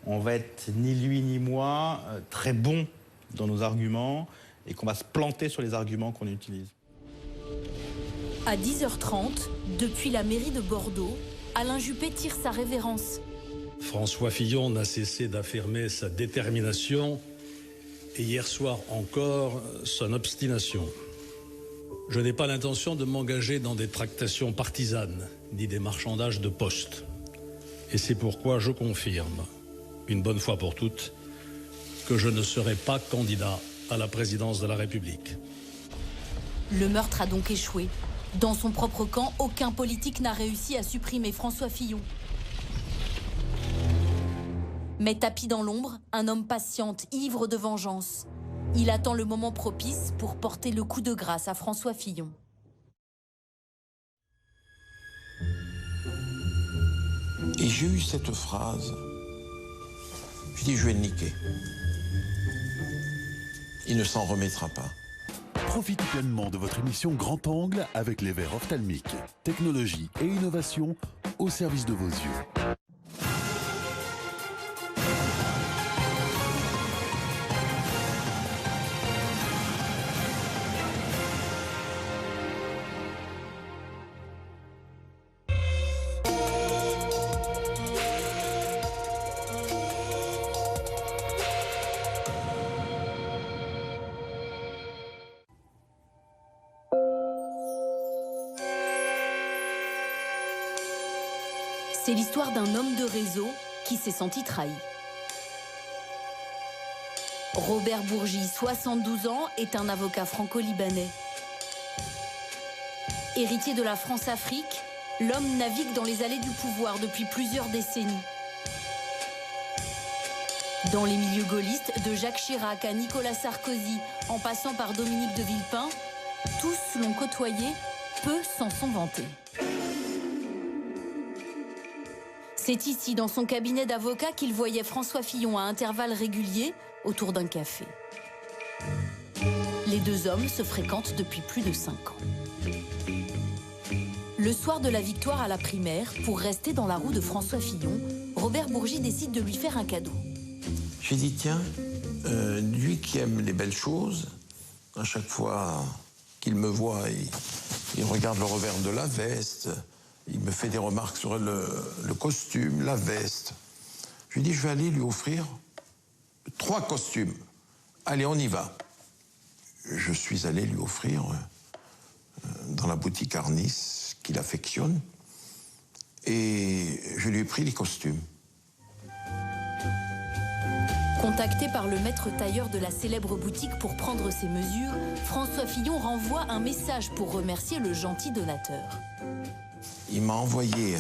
on va être, ni lui ni moi, très bons dans nos arguments et qu'on va se planter sur les arguments qu'on utilise. À 10h30, depuis la mairie de Bordeaux, Alain Juppé tire sa révérence. François Fillon n'a cessé d'affirmer sa détermination et hier soir encore son obstination. Je n'ai pas l'intention de m'engager dans des tractations partisanes ni des marchandages de postes. Et c'est pourquoi je confirme, une bonne fois pour toutes, que je ne serai pas candidat à la présidence de la République. Le meurtre a donc échoué. Dans son propre camp, aucun politique n'a réussi à supprimer François Fillon. Mais tapis dans l'ombre, un homme patiente, ivre de vengeance. Il attend le moment propice pour porter le coup de grâce à François Fillon. Et j'ai eu cette phrase. Je dis, je vais le niquer. Il ne s'en remettra pas. Profitez pleinement de votre émission Grand Angle avec les verres ophtalmiques. Technologie et innovation au service de vos yeux. C'est l'histoire d'un homme de réseau qui s'est senti trahi. Robert Bourgi, 72 ans, est un avocat franco-libanais. Héritier de la France-Afrique, l'homme navigue dans les allées du pouvoir depuis plusieurs décennies. Dans les milieux gaullistes, de Jacques Chirac à Nicolas Sarkozy, en passant par Dominique de Villepin, tous l'ont côtoyé, peu s'en sont vantés. C'est ici, dans son cabinet d'avocat, qu'il voyait François Fillon à intervalles réguliers autour d'un café. Les deux hommes se fréquentent depuis plus de 5 ans. Le soir de la victoire à la primaire, pour rester dans la roue de François Fillon, Robert Bourgi décide de lui faire un cadeau. J'ai dit, tiens, lui qui aime les belles choses, à chaque fois qu'il me voit, il regarde le revers de la veste, il me fait des remarques sur le costume, la veste. Je lui dis, je vais aller lui offrir 3 costumes. Allez, on y va. Je suis allé lui offrir, dans la boutique Arnis, qu'il affectionne, et je lui ai pris les costumes. Contacté par le maître tailleur de la célèbre boutique pour prendre ses mesures, François Fillon renvoie un message pour remercier le gentil donateur. Il m'a envoyé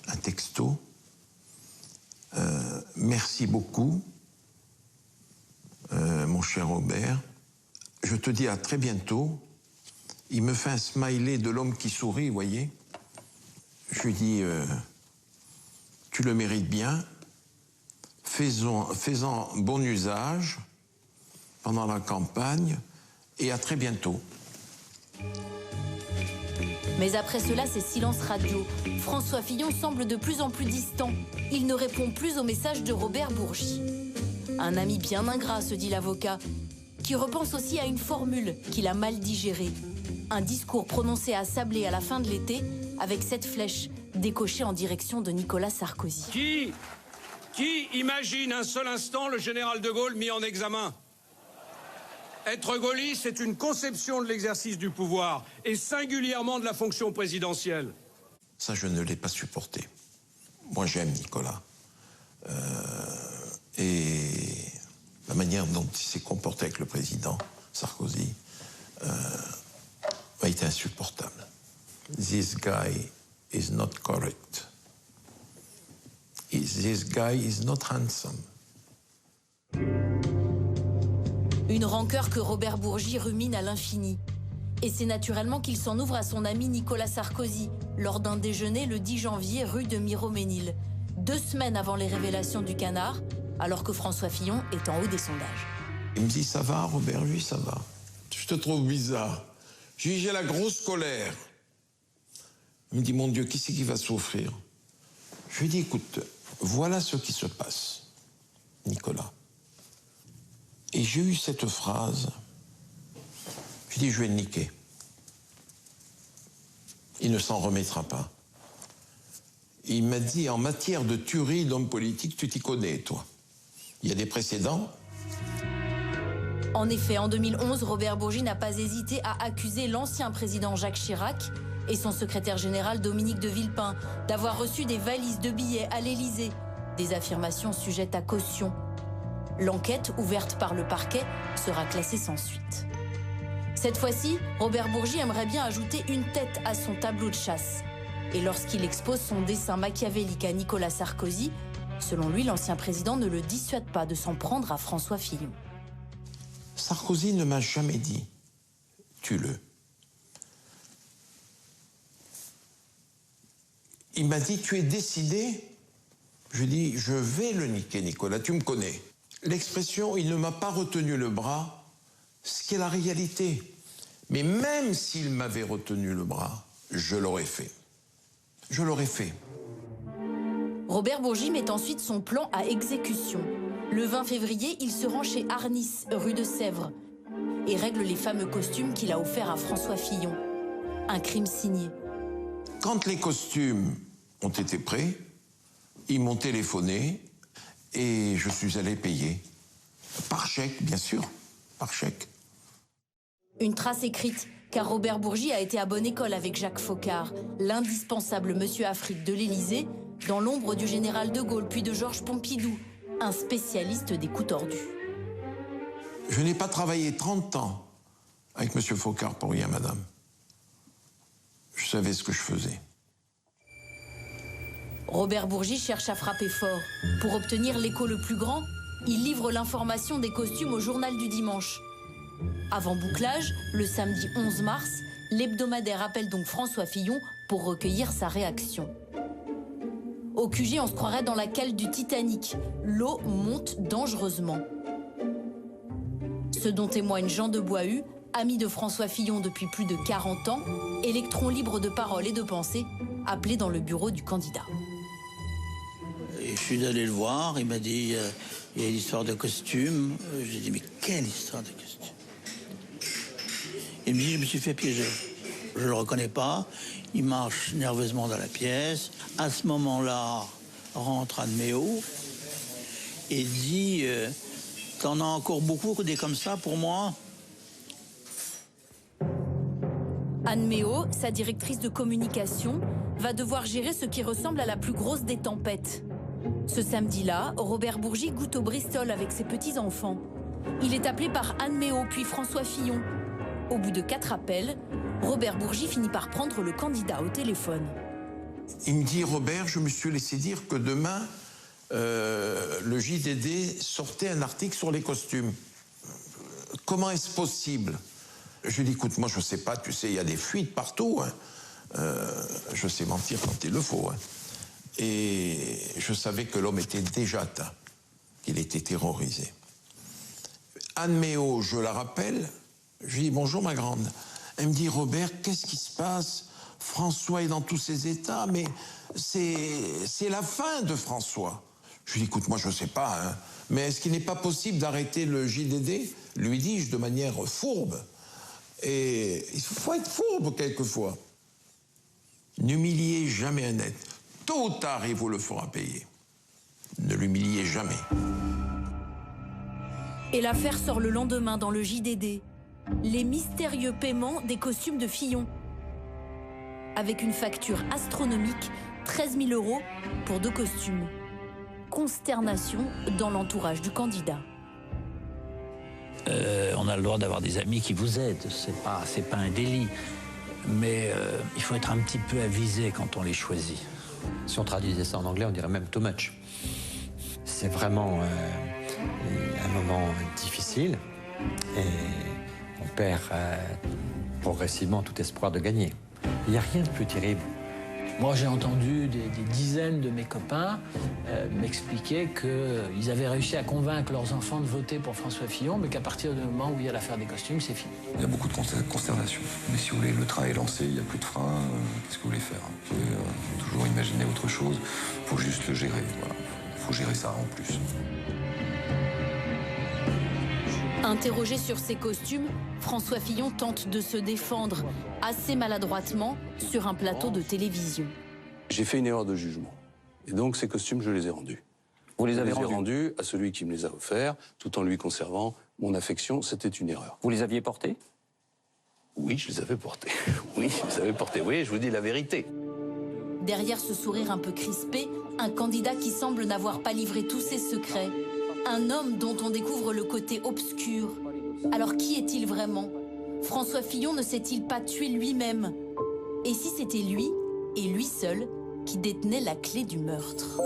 un texto. Merci beaucoup, mon cher Robert. Je te dis à très bientôt. Il me fait un smiley de l'homme qui sourit, vous voyez. Je lui dis, tu le mérites bien. Fais-en bon usage pendant la campagne et à très bientôt. Mais après cela, c'est silence radio. François Fillon semble de plus en plus distant. Il ne répond plus aux messages de Robert Bourgi. Un ami bien ingrat, se dit l'avocat, qui repense aussi à une formule qu'il a mal digérée. Un discours prononcé à Sablé à la fin de l'été, avec cette flèche décochée en direction de Nicolas Sarkozy. Qui imagine un seul instant le général de Gaulle mis en examen? Être gaulliste, c'est une conception de l'exercice du pouvoir, et singulièrement de la fonction présidentielle. Ça, je ne l'ai pas supporté. Moi, j'aime Nicolas. Et la manière dont il s'est comporté avec le président Sarkozy a été insupportable. This guy is not correct. This guy is not handsome. Une rancœur que Robert Bourgi rumine à l'infini. Et c'est naturellement qu'il s'en ouvre à son ami Nicolas Sarkozy, lors d'un déjeuner le 10 janvier rue de Miroménil, 2 semaines avant les révélations du Canard, alors que François Fillon est en haut des sondages. Il me dit, ça va, Robert? Lui, ça va. Je te trouve bizarre. J'ai la grosse colère. Il me dit, mon Dieu, qui c'est qui va souffrir? Je lui dis, écoute, voilà ce qui se passe, Nicolas. Et j'ai eu cette phrase. Je lui dis, je vais le niquer. Il ne s'en remettra pas. Il m'a dit, en matière de tuerie d'hommes politiques, tu t'y connais, toi. Il y a des précédents. En effet, en 2011, Robert Bourgi n'a pas hésité à accuser l'ancien président Jacques Chirac et son secrétaire général Dominique de Villepin d'avoir reçu des valises de billets à l'Élysée, des affirmations sujettes à caution. L'enquête, ouverte par le parquet, sera classée sans suite. Cette fois-ci, Robert Bourgi aimerait bien ajouter une tête à son tableau de chasse. Et lorsqu'il expose son dessein machiavélique à Nicolas Sarkozy, selon lui, l'ancien président ne le dissuade pas de s'en prendre à François Fillon. Sarkozy ne m'a jamais dit « tue-le ». Il m'a dit « tu es décidé ?» Je lui ai dit « je vais le niquer, Nicolas, tu me connais ». L'expression « il ne m'a pas retenu le bras », ce qui est la réalité. Mais même s'il m'avait retenu le bras, je l'aurais fait. Je l'aurais fait. Robert Bourgi met ensuite son plan à exécution. Le 20 février, il se rend chez Arnis, rue de Sèvres, et règle les fameux costumes qu'il a offerts à François Fillon. Un crime signé. Quand les costumes ont été prêts, ils m'ont téléphoné et je suis allé payer. Par chèque, bien sûr, par chèque. Une trace écrite, car Robert Bourgi a été à bonne école avec Jacques Foccart, l'indispensable monsieur Afrique de l'Élysée, dans l'ombre du général de Gaulle puis de Georges Pompidou, un spécialiste des coups tordus. Je n'ai pas travaillé 30 ans avec monsieur Foccart pour rien, madame. Je savais ce que je faisais. Robert Bourgi cherche à frapper fort. Pour obtenir l'écho le plus grand, il livre l'information des costumes au journal du dimanche. Avant bouclage, le samedi 11 mars, l'hebdomadaire appelle donc François Fillon pour recueillir sa réaction. Au QG, on se croirait dans la cale du Titanic. L'eau monte dangereusement. Ce dont témoigne Jean de Boishue, ami de François Fillon depuis plus de 40 ans, électron libre de parole et de pensée, appelé dans le bureau du candidat. Et je suis allé le voir, il m'a dit, il y a une histoire de costume. J'ai dit, mais quelle histoire de costume? Il me dit, je me suis fait piéger. Je ne le reconnais pas, il marche nerveusement dans la pièce. À ce moment-là, rentre Anne Méot et dit, t'en as encore beaucoup des comme ça pour moi? Anne Méot, sa directrice de communication, va devoir gérer ce qui ressemble à la plus grosse des tempêtes. Ce samedi-là, Robert Bourgi goûte au Bristol avec ses petits-enfants. Il est appelé par Anne Méot puis François Fillon. Au bout de 4 appels, Robert Bourgi finit par prendre le candidat au téléphone. Il me dit, Robert, je me suis laissé dire que demain, le JDD sortait un article sur les costumes. Comment est-ce possible? Je lui dis, écoute, moi je sais pas, tu sais, il y a des fuites partout. Hein. Je sais mentir quand il le faut. Hein. Et je savais que l'homme était déjà atteint, qu'il était terrorisé. Anne Méot, je la rappelle, je lui dis, bonjour ma grande. Elle me dit, Robert, qu'est-ce qui se passe? François est dans tous ses états, mais c'est la fin de François. Je lui dis, écoute, moi je sais pas, hein, mais est-ce qu'il n'est pas possible d'arrêter le JDD? Lui dis-je de manière fourbe. Et il faut être fourbe quelquefois. N'humiliez jamais un être. Tôt ou tard, il vous le fera payer. Ne l'humiliez jamais. Et l'affaire sort le lendemain dans le JDD. Les mystérieux paiements des costumes de Fillon. Avec une facture astronomique, 13 000 € pour 2 costumes. Consternation dans l'entourage du candidat. On a le droit d'avoir des amis qui vous aident, c'est pas un délit. Mais il faut être un petit peu avisé quand on les choisit. Si on traduisait ça en anglais, on dirait même too much. C'est vraiment un moment difficile et on perd progressivement tout espoir de gagner. Il n'y a rien de plus terrible. Moi, j'ai entendu des dizaines de mes copains m'expliquer qu'ils avaient réussi à convaincre leurs enfants de voter pour François Fillon, mais qu'à partir du moment où il y a l'affaire des costumes, c'est fini. Il y a beaucoup de consternation. Mais si vous voulez, le train est lancé, il n'y a plus de frein. Qu'est-ce que vous voulez faire? Vous pouvez toujours imaginer autre chose. Il faut juste le gérer. Voilà. Il faut gérer ça en plus. Interrogé sur ses costumes, François Fillon tente de se défendre, assez maladroitement, sur un plateau de télévision. J'ai fait une erreur de jugement. Et donc, ces costumes, je les ai rendus. Vous les avez rendus à celui qui me les a offerts, tout en lui conservant mon affection. C'était une erreur. Vous les aviez portés? Oui, je les avais portés. Oui, je les avais portés. Oui, je vous dis la vérité. Derrière ce sourire un peu crispé, un candidat qui semble n'avoir pas livré tous ses secrets. Un homme dont on découvre le côté obscur. Alors qui est-il vraiment? François Fillon ne s'est-il pas tué lui-même? Et si c'était lui, et lui seul, qui détenait la clé du meurtre?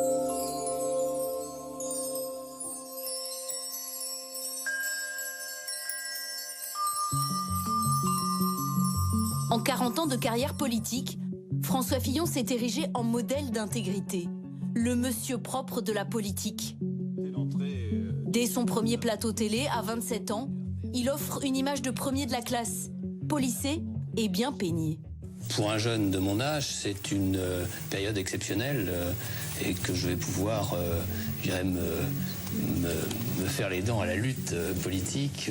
En 40 ans de carrière politique, François Fillon s'est érigé en modèle d'intégrité. Le monsieur propre de la politique. Dès son premier plateau télé, à 27 ans, il offre une image de premier de la classe, polissé et bien peigné. Pour un jeune de mon âge, c'est une période exceptionnelle et que je vais pouvoir, me faire les dents à la lutte politique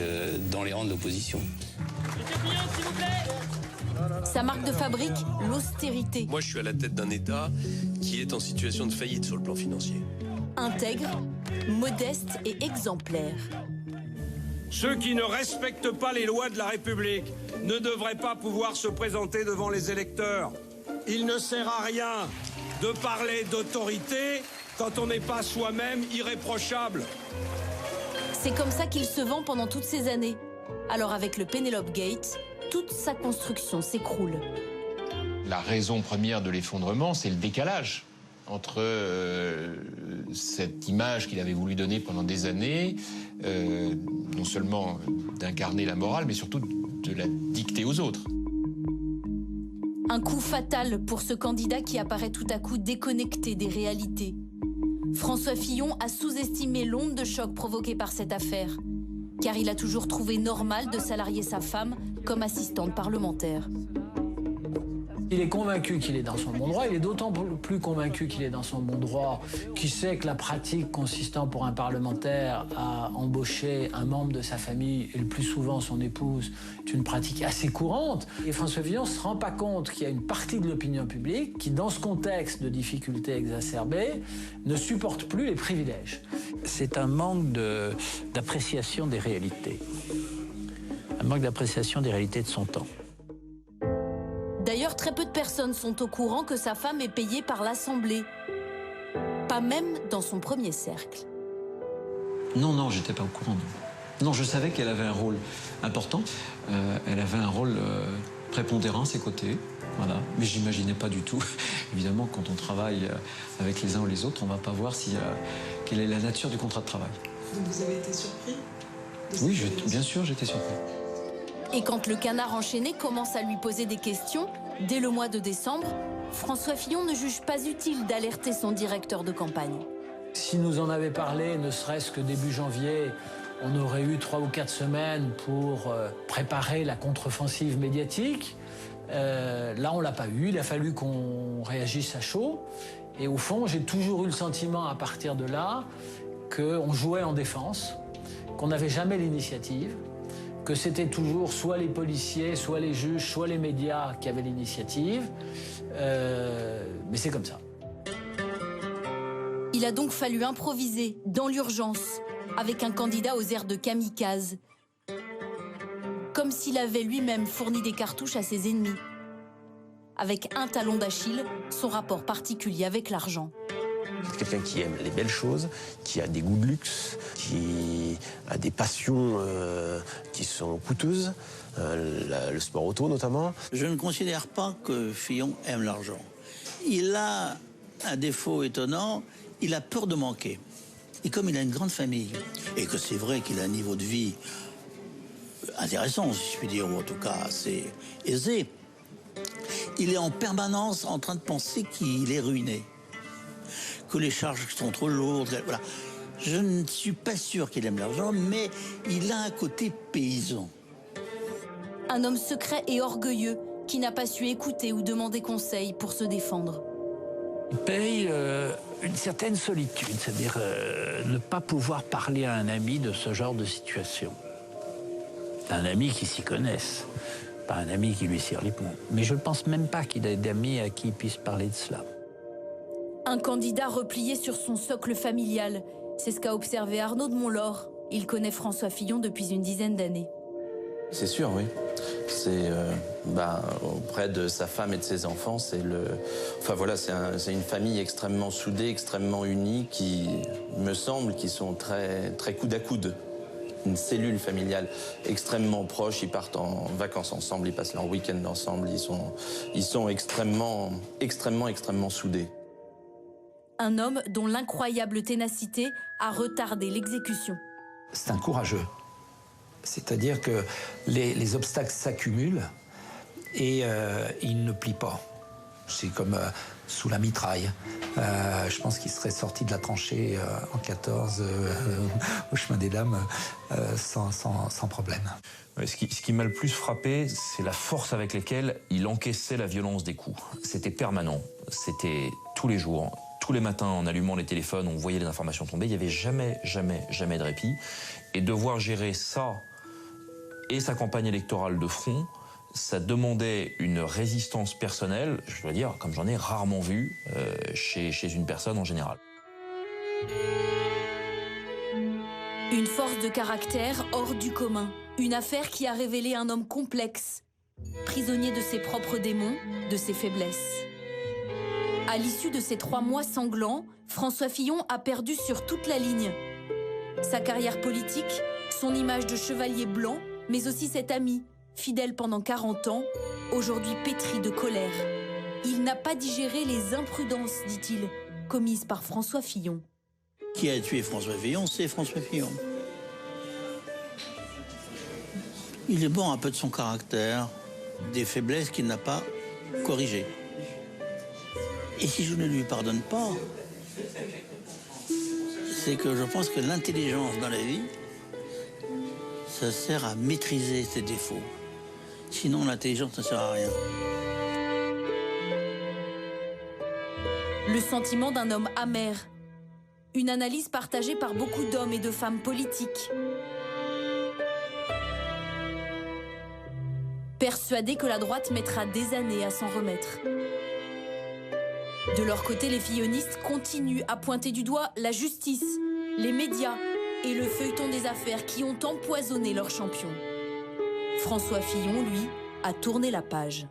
dans les rangs de l'opposition. Sa marque de fabrique, l'austérité. Moi, je suis à la tête d'un État qui est en situation de faillite sur le plan financier. Intègre, modeste et exemplaire. Ceux qui ne respectent pas les lois de la République ne devraient pas pouvoir se présenter devant les électeurs. Il ne sert à rien de parler d'autorité quand on n'est pas soi-même irréprochable. C'est comme ça qu'il se vend pendant toutes ces années. Alors avec le Penelope Gate, toute sa construction s'écroule. La raison première de l'effondrement, c'est le décalage entre cette image qu'il avait voulu donner pendant des années, non seulement d'incarner la morale, mais surtout de la dicter aux autres. Un coup fatal pour ce candidat qui apparaît tout à coup déconnecté des réalités. François Fillon a sous-estimé l'onde de choc provoquée par cette affaire, car il a toujours trouvé normal de salarier sa femme comme assistante parlementaire. Il est convaincu qu'il est dans son bon droit, il est d'autant plus convaincu qu'il est dans son bon droit qu'il sait que la pratique consistant pour un parlementaire à embaucher un membre de sa famille, et le plus souvent son épouse, est une pratique assez courante. Et François Fillon ne se rend pas compte qu'il y a une partie de l'opinion publique qui, dans ce contexte de difficultés exacerbées, ne supporte plus les privilèges. C'est un manque d'appréciation des réalités. Un manque d'appréciation des réalités de son temps. D'ailleurs, très peu de personnes sont au courant que sa femme est payée par l'Assemblée. Pas même dans son premier cercle. Non, j'étais pas au courant. Non, je savais qu'elle avait un rôle important. Elle avait un rôle prépondérant à ses côtés. Voilà. Mais j'imaginais pas du tout. Évidemment, quand on travaille avec les uns ou les autres, on va pas voir quelle est la nature du contrat de travail. Donc vous avez été surpris? Oui, bien sûr, j'étais surpris. Et quand le canard enchaîné commence à lui poser des questions, dès le mois de décembre, François Fillon ne juge pas utile d'alerter son directeur de campagne. Si nous en avait parlé, ne serait-ce que début janvier, on aurait eu 3 ou 4 semaines pour préparer la contre-offensive médiatique. Là, on l'a pas eu. Il a fallu qu'on réagisse à chaud. Et au fond, j'ai toujours eu le sentiment, à partir de là, qu'on jouait en défense, qu'on n'avait jamais l'initiative, que c'était toujours soit les policiers, soit les juges, soit les médias qui avaient l'initiative. Mais c'est comme ça. Il a donc fallu improviser, dans l'urgence, avec un candidat aux airs de kamikaze. Comme s'il avait lui-même fourni des cartouches à ses ennemis. Avec un talon d'Achille, son rapport particulier avec l'argent. C'est quelqu'un qui aime les belles choses, qui a des goûts de luxe, qui a des passions qui sont coûteuses, le sport auto notamment. Je ne considère pas que Fillon aime l'argent. Il a un défaut étonnant, il a peur de manquer. Et comme il a une grande famille, et que c'est vrai qu'il a un niveau de vie intéressant, si je puis dire, ou en tout cas assez aisé, il est en permanence en train de penser qu'il est ruiné. Que les charges sont trop lourdes, voilà. Je ne suis pas sûr qu'il aime l'argent, mais il a un côté paysan. Un homme secret et orgueilleux qui n'a pas su écouter ou demander conseil pour se défendre. Il paye une certaine solitude, c'est-à-dire ne pas pouvoir parler à un ami de ce genre de situation. Un ami qui s'y connaisse, pas un ami qui lui cire les poings. Mais je ne pense même pas qu'il ait d'amis à qui il puisse parler de cela. Un candidat replié sur son socle familial. C'est ce qu'a observé Arnaud de Montlore. Il connaît François Fillon depuis une dizaine d'années. C'est sûr, oui. C'est auprès de sa femme et de ses enfants, c'est une famille extrêmement soudée, extrêmement unie, qui me semble qui sont très, très coude à coude. Une cellule familiale extrêmement proche. Ils partent en vacances ensemble, ils passent leur week-end ensemble. Ils sont extrêmement soudés. Un homme dont l'incroyable ténacité a retardé l'exécution. C'est un courageux. C'est-à-dire que les obstacles s'accumulent et il ne plie pas. C'est comme sous la mitraille. Je pense qu'il serait sorti de la tranchée en 14 au chemin des Dames sans problème. Ce qui m'a le plus frappé, c'est la force avec laquelle il encaissait la violence des coups. C'était permanent, c'était tous les jours. Tous les matins, en allumant les téléphones, on voyait les informations tomber. Il n'y avait jamais de répit. Et devoir gérer ça et sa campagne électorale de front, ça demandait une résistance personnelle, je dois dire, comme j'en ai rarement vu chez une personne en général. Une force de caractère hors du commun. Une affaire qui a révélé un homme complexe, prisonnier de ses propres démons, de ses faiblesses. À l'issue de ces 3 mois sanglants, François Fillon a perdu sur toute la ligne. Sa carrière politique, son image de chevalier blanc, mais aussi cet ami, fidèle pendant 40 ans, aujourd'hui pétri de colère. Il n'a pas digéré les imprudences, dit-il, commises par François Fillon. Qui a tué François Fillon, c'est François Fillon. Il est bon un peu de son caractère, des faiblesses qu'il n'a pas corriger. Et si je ne lui pardonne pas, c'est que je pense que l'intelligence dans la vie, ça sert à maîtriser ses défauts. Sinon, l'intelligence ne sert à rien. Le sentiment d'un homme amer. Une analyse partagée par beaucoup d'hommes et de femmes politiques. Persuadés que la droite mettra des années à s'en remettre. De leur côté, les fillonistes continuent à pointer du doigt la justice, les médias et le feuilleton des affaires qui ont empoisonné leurs champions. François Fillon, lui, a tourné la page.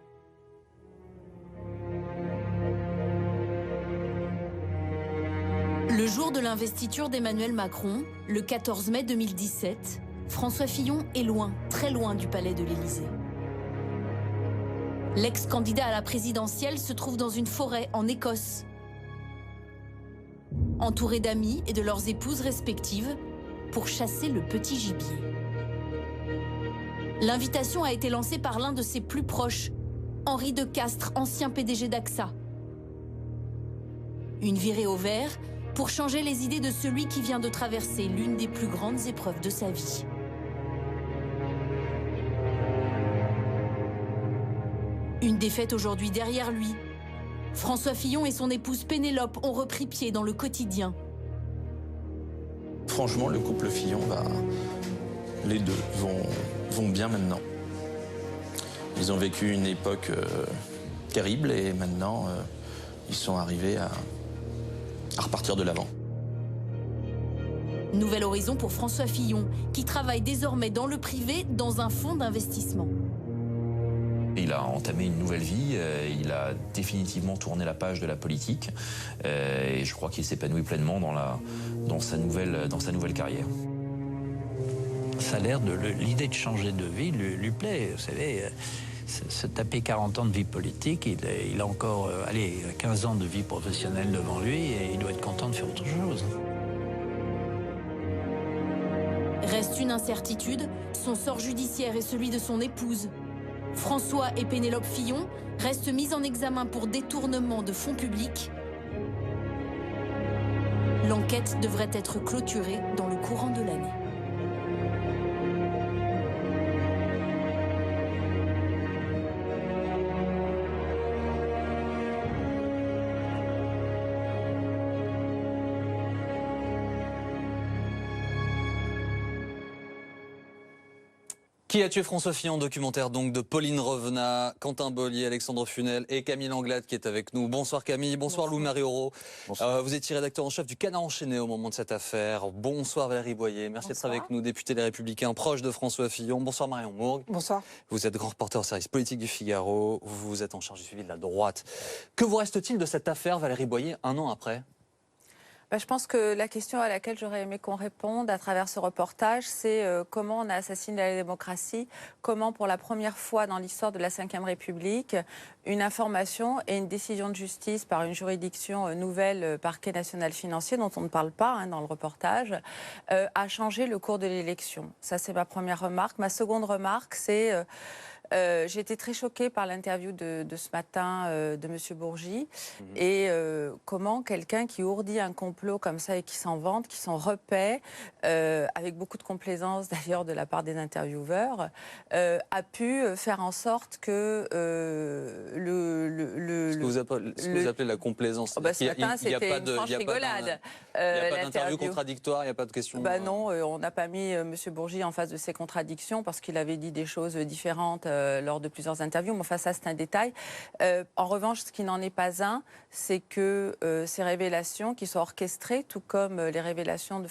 Le jour de l'investiture d'Emmanuel Macron, le 14 mai 2017, François Fillon est loin, très loin du palais de l'Élysée. L'ex-candidat à la présidentielle se trouve dans une forêt en Écosse. Entouré d'amis et de leurs épouses respectives pour chasser le petit gibier. L'invitation a été lancée par l'un de ses plus proches, Henri de Castres, ancien PDG d'AXA. Une virée au vert pour changer les idées de celui qui vient de traverser l'une des plus grandes épreuves de sa vie. Une défaite aujourd'hui derrière lui. François Fillon et son épouse Pénélope ont repris pied dans le quotidien. Franchement, le couple Fillon, les deux vont bien maintenant. Ils ont vécu une époque terrible et maintenant, ils sont arrivés à repartir de l'avant. Nouvel horizon pour François Fillon, qui travaille désormais dans le privé dans un fonds d'investissement. Il a entamé une nouvelle vie, il a définitivement tourné la page de la politique et je crois qu'il s'épanouit pleinement dans sa nouvelle carrière. Ça a l'air de l'idée de changer de vie lui plaît. Vous savez, se taper 40 ans de vie politique, il a encore 15 ans de vie professionnelle devant lui et il doit être content de faire autre chose. Reste une incertitude, son sort judiciaire et celui de son épouse. François et Pénélope Fillon restent mis en examen pour détournement de fonds publics. L'enquête devrait être clôturée dans le courant de l'année. Qui a tué François Fillon, documentaire donc de Pauline Revenat, Quentin Bollier, Alexandre Funel et Camille Anglade qui est avec nous. Bonsoir Camille, bonsoir Louis-Marie Aurault. Vous étiez rédacteur en chef du Canard enchaîné au moment de cette affaire. Bonsoir Valérie Boyer, merci d'être avec nous, députée des Républicains, proche de François Fillon. Bonsoir Marion Mourgue. Bonsoir. Vous êtes grand reporter au service politique du Figaro, vous êtes en charge du suivi de la droite. Que vous reste-t-il de cette affaire, Valérie Boyer, un an après ? Je pense que la question à laquelle j'aurais aimé qu'on réponde à travers ce reportage, c'est comment on a assassiné la démocratie, comment pour la première fois dans l'histoire de la Ve République, une information et une décision de justice par une juridiction nouvelle, parquet national financier, dont on ne parle pas dans le reportage, a changé le cours de l'élection. Ça, c'est ma première remarque. Ma seconde remarque, c'est... j'ai été très choquée par l'interview de ce matin de M. Bourgi et comment quelqu'un qui ourdit un complot comme ça et qui s'en vante, qui s'en repaît, avec beaucoup de complaisance d'ailleurs de la part des intervieweurs, a pu faire en sorte que ce que vous appelez la complaisance. Ce matin, c'était une franche rigolade. Il n'y a pas d'interview contradictoire, il n'y a pas de question... Non, on n'a pas mis M. Bourgi en face de ses contradictions parce qu'il avait dit des choses différentes lors de plusieurs interviews, mais enfin ça c'est un détail. En revanche, ce qui n'en est pas un, c'est que ces révélations qui sont orchestrées, tout comme les révélations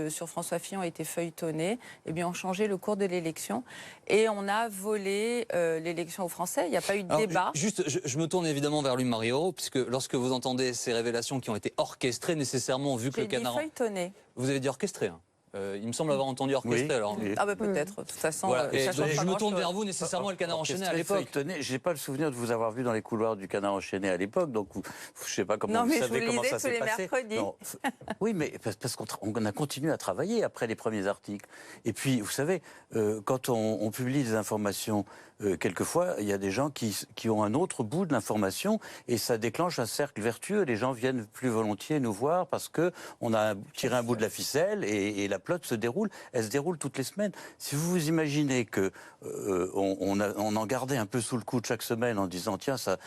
sur François Fillon ont été feuilletonnées, ont changé le cours de l'élection et on a volé l'élection aux Français. Il n'y a pas eu de débat. Juste, je me tourne évidemment vers Louis-Marie Aurault, puisque lorsque vous entendez ces révélations qui ont été orchestrées, nécessairement vu que le Canard... feuilletonné. Vous avez dit orchestré, hein. Il me semble avoir entendu orchestré. Alors. Ah bah peut-être, de toute façon, Voilà. Et ça change pas je me tourne grand-chose. vers vous nécessairement le Canard enchaîné à Orchestré, l'époque. feuilletonné. J'ai pas le souvenir de vous avoir vu dans les couloirs du Canard enchaîné à l'époque, donc je sais pas comment Non, vous mais je savez vous comment lisais ça tous s'est les passé. mercredis. Non, oui, mais parce qu'on a continué à travailler après les premiers articles. Et puis, vous savez, quand on publie des informations, quelquefois, il y a des gens qui ont un autre bout de l'information et ça déclenche un cercle vertueux. Les gens viennent plus volontiers nous voir parce que on a tiré un bout de la ficelle et la pelote se déroule. Elle se déroule toutes les semaines. Si vous vous imaginez que on en gardait un peu sous le coude chaque semaine en disant tiens ça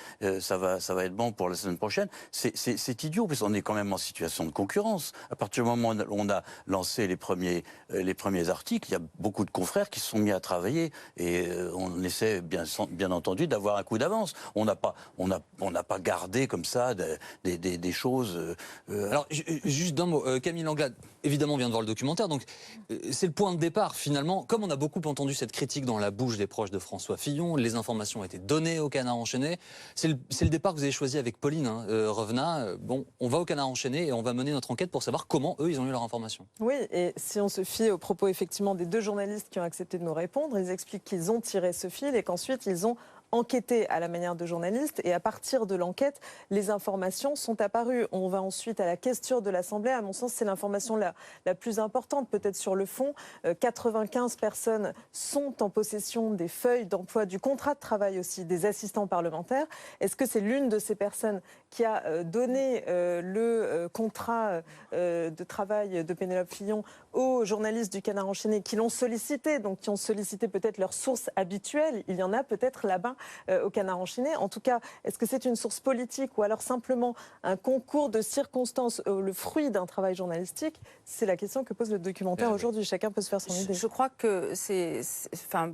va être bon pour la semaine prochaine, c'est idiot parce qu'on est quand même en situation de concurrence. À partir du moment où on a lancé les premiers articles, il y a beaucoup de confrères qui se sont mis à travailler et on essaie bien entendu d'avoir un coup d'avance. On n'a pas gardé comme ça des choses. Alors juste d'un mot, Camille Langlade évidemment vient de voir le documentaire, donc c'est le point de départ finalement. Comme on a beaucoup entendu cette critique dans la bouche des proches de François Fillon, les informations ont été données au Canard enchaîné. C'est le départ que vous avez choisi avec Pauline Revenat. Bon, on va au Canard enchaîné et on va mener notre enquête pour savoir comment eux ils ont eu leur information. Oui, et si on se fie aux propos effectivement des 2 journalistes qui ont accepté de nous répondre, ils expliquent qu'ils ont tiré ce fil et qu'ensuite ils ont enquêté à la manière de journalistes et à partir de l'enquête, les informations sont apparues. On va ensuite à la question de l'Assemblée. À mon sens, c'est l'information la plus importante, peut-être sur le fond. 95 personnes sont en possession des feuilles d'emploi, du contrat de travail aussi, des assistants parlementaires. Est-ce que c'est l'une de ces personnes qui a donné le contrat de travail de Pénélope Fillon aux journalistes du Canard enchaîné qui l'ont sollicité, donc qui ont sollicité peut-être leurs sources habituelles? Il y en a peut-être là-bas au Canard enchaîné. En tout cas, est-ce que c'est une source politique ou alors simplement un concours de circonstances, le fruit d'un travail journalistique? C'est la question que pose le documentaire aujourd'hui. Chacun peut se faire son idée. Je crois que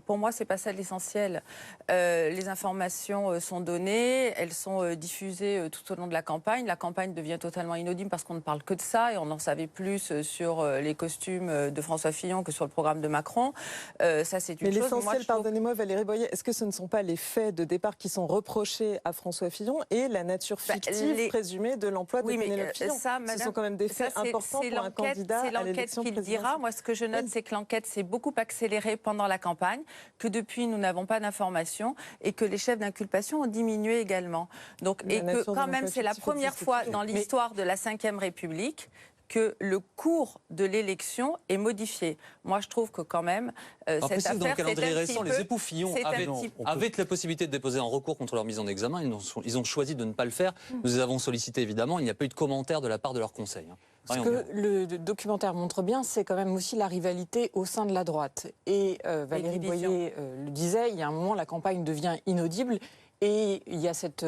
pour moi, c'est pas ça l'essentiel. Les informations sont données, elles sont diffusées tout au long de la campagne. La campagne devient totalement inaudible parce qu'on ne parle que de ça et on en savait plus sur les costumes de François Fillon que sur le programme de Macron. Ça, c'est une chose. Mais l'essentiel, pardonnez-moi Valérie Boyer, est-ce que ce ne sont pas les faits de départ qui sont reprochés à François Fillon et la nature fictive présumée de l'emploi de Pénélope Fillon? Ce sont quand même des faits importants pour un candidat à l'élection présidentielle. C'est l'enquête qui le dira. Moi, ce que je note, c'est que l'enquête s'est beaucoup accélérée pendant la campagne, que depuis, nous n'avons pas d'informations et que les chefs d'inculpation ont diminué également. Donc, et que quand même, c'est la première fois dans l'histoire de la Ve République que le cours de l'élection est modifié. Moi, je trouve que quand même, cette affaire, dans le calendrier récent, les époux Fillon avaient la possibilité de déposer un recours contre leur mise en examen. Ils ont choisi de ne pas le faire. Nous les avons sollicités, évidemment. Il n'y a pas eu de commentaire de la part de leur conseil. Ce que le documentaire montre bien, c'est quand même aussi la rivalité au sein de la droite. Et Valérie Boyer le disait, il y a un moment, la campagne devient inaudible et il y a cette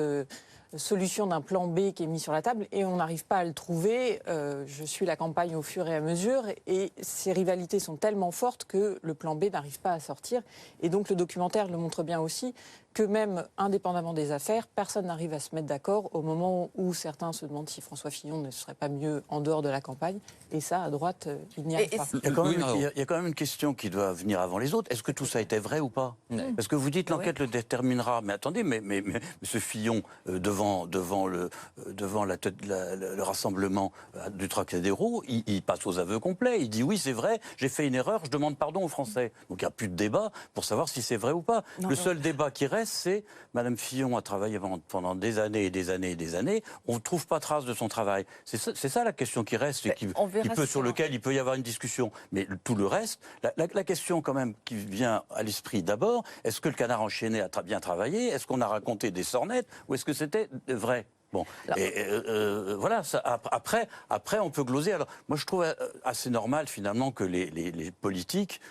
solution d'un plan B qui est mis sur la table et on n'arrive pas à le trouver. Je suis la campagne au fur et à mesure et ces rivalités sont tellement fortes que le plan B n'arrive pas à sortir. Et donc le documentaire le montre bien aussi que même indépendamment des affaires, personne n'arrive à se mettre d'accord au moment où certains se demandent si François Fillon ne serait pas mieux en dehors de la campagne. Et ça, à droite, il n'y arrive pas. Il y a quand même une question qui doit venir avant les autres. Est-ce que tout ça était vrai ou pas? Parce que vous dites l'enquête le déterminera. Mais attendez, mais M. Fillon, devant le rassemblement du Trocadéro, il passe aux aveux complets. Il dit oui, c'est vrai, j'ai fait une erreur, je demande pardon aux Français. Donc il n'y a plus de débat pour savoir si c'est vrai ou pas. Le seul débat qui reste, c'est Mme Fillon a travaillé pendant des années et des années et des années. On ne trouve pas trace de son travail. C'est ça la question qui reste et sur lequel il peut y avoir une discussion. Mais tout le reste, la question quand même qui vient à l'esprit d'abord, est-ce que le Canard enchaîné a bien travaillé? Est-ce qu'on a raconté des sornettes? Ou est-ce que c'était vrai? Bon, voilà. Ça, après, on peut gloser. Alors, moi, je trouve assez normal finalement que les politiques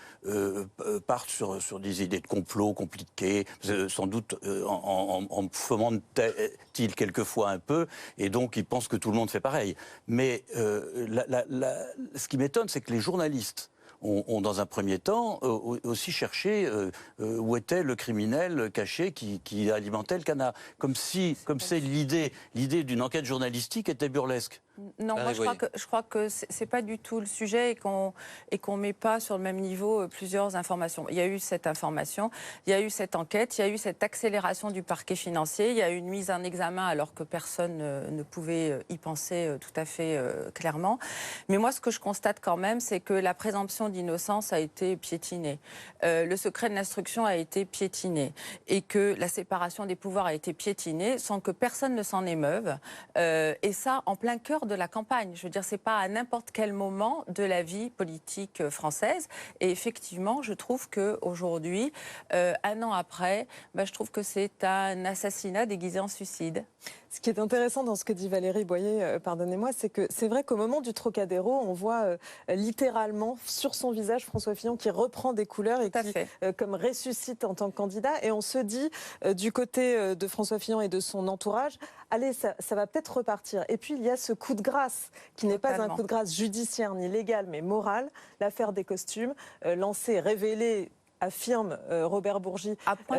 partent sur des idées de complot compliquées, sans doute en fomentent-ils quelquefois un peu, et donc ils pensent que tout le monde fait pareil. Mais ce qui m'étonne, c'est que les journalistes ont dans un premier temps aussi cherché où était le criminel caché qui alimentait le Canard. Comme si l'idée d'une enquête journalistique était burlesque. Non, moi je crois que c'est pas du tout le sujet et qu'on met pas sur le même niveau plusieurs informations. Il y a eu cette information, il y a eu cette enquête, il y a eu cette accélération du parquet financier, il y a eu une mise en examen alors que personne ne pouvait y penser tout à fait clairement. Mais moi ce que je constate quand même, c'est que la présomption d'innocence a été piétinée, le secret de l'instruction a été piétiné et que la séparation des pouvoirs a été piétinée sans que personne ne s'en émeuve. Et ça en plein cœur de la campagne. Je veux dire, c'est pas à n'importe quel moment de la vie politique française. Et effectivement, je trouve qu'aujourd'hui, un an après, je trouve que c'est un assassinat déguisé en suicide. Ce qui est intéressant dans ce que dit Valérie Boyer, pardonnez-moi, c'est que c'est vrai qu'au moment du Trocadéro, on voit littéralement sur son visage François Fillon qui reprend des couleurs et qui comme ressuscite en tant que candidat. Et on se dit du côté de François Fillon et de son entourage, allez, ça va peut-être repartir. Et puis il y a ce coup de grâce qui n'est pas un coup de grâce judiciaire ni légal, mais moral, l'affaire des costumes, lancée, révélée, affirme Robert Bourgi, à point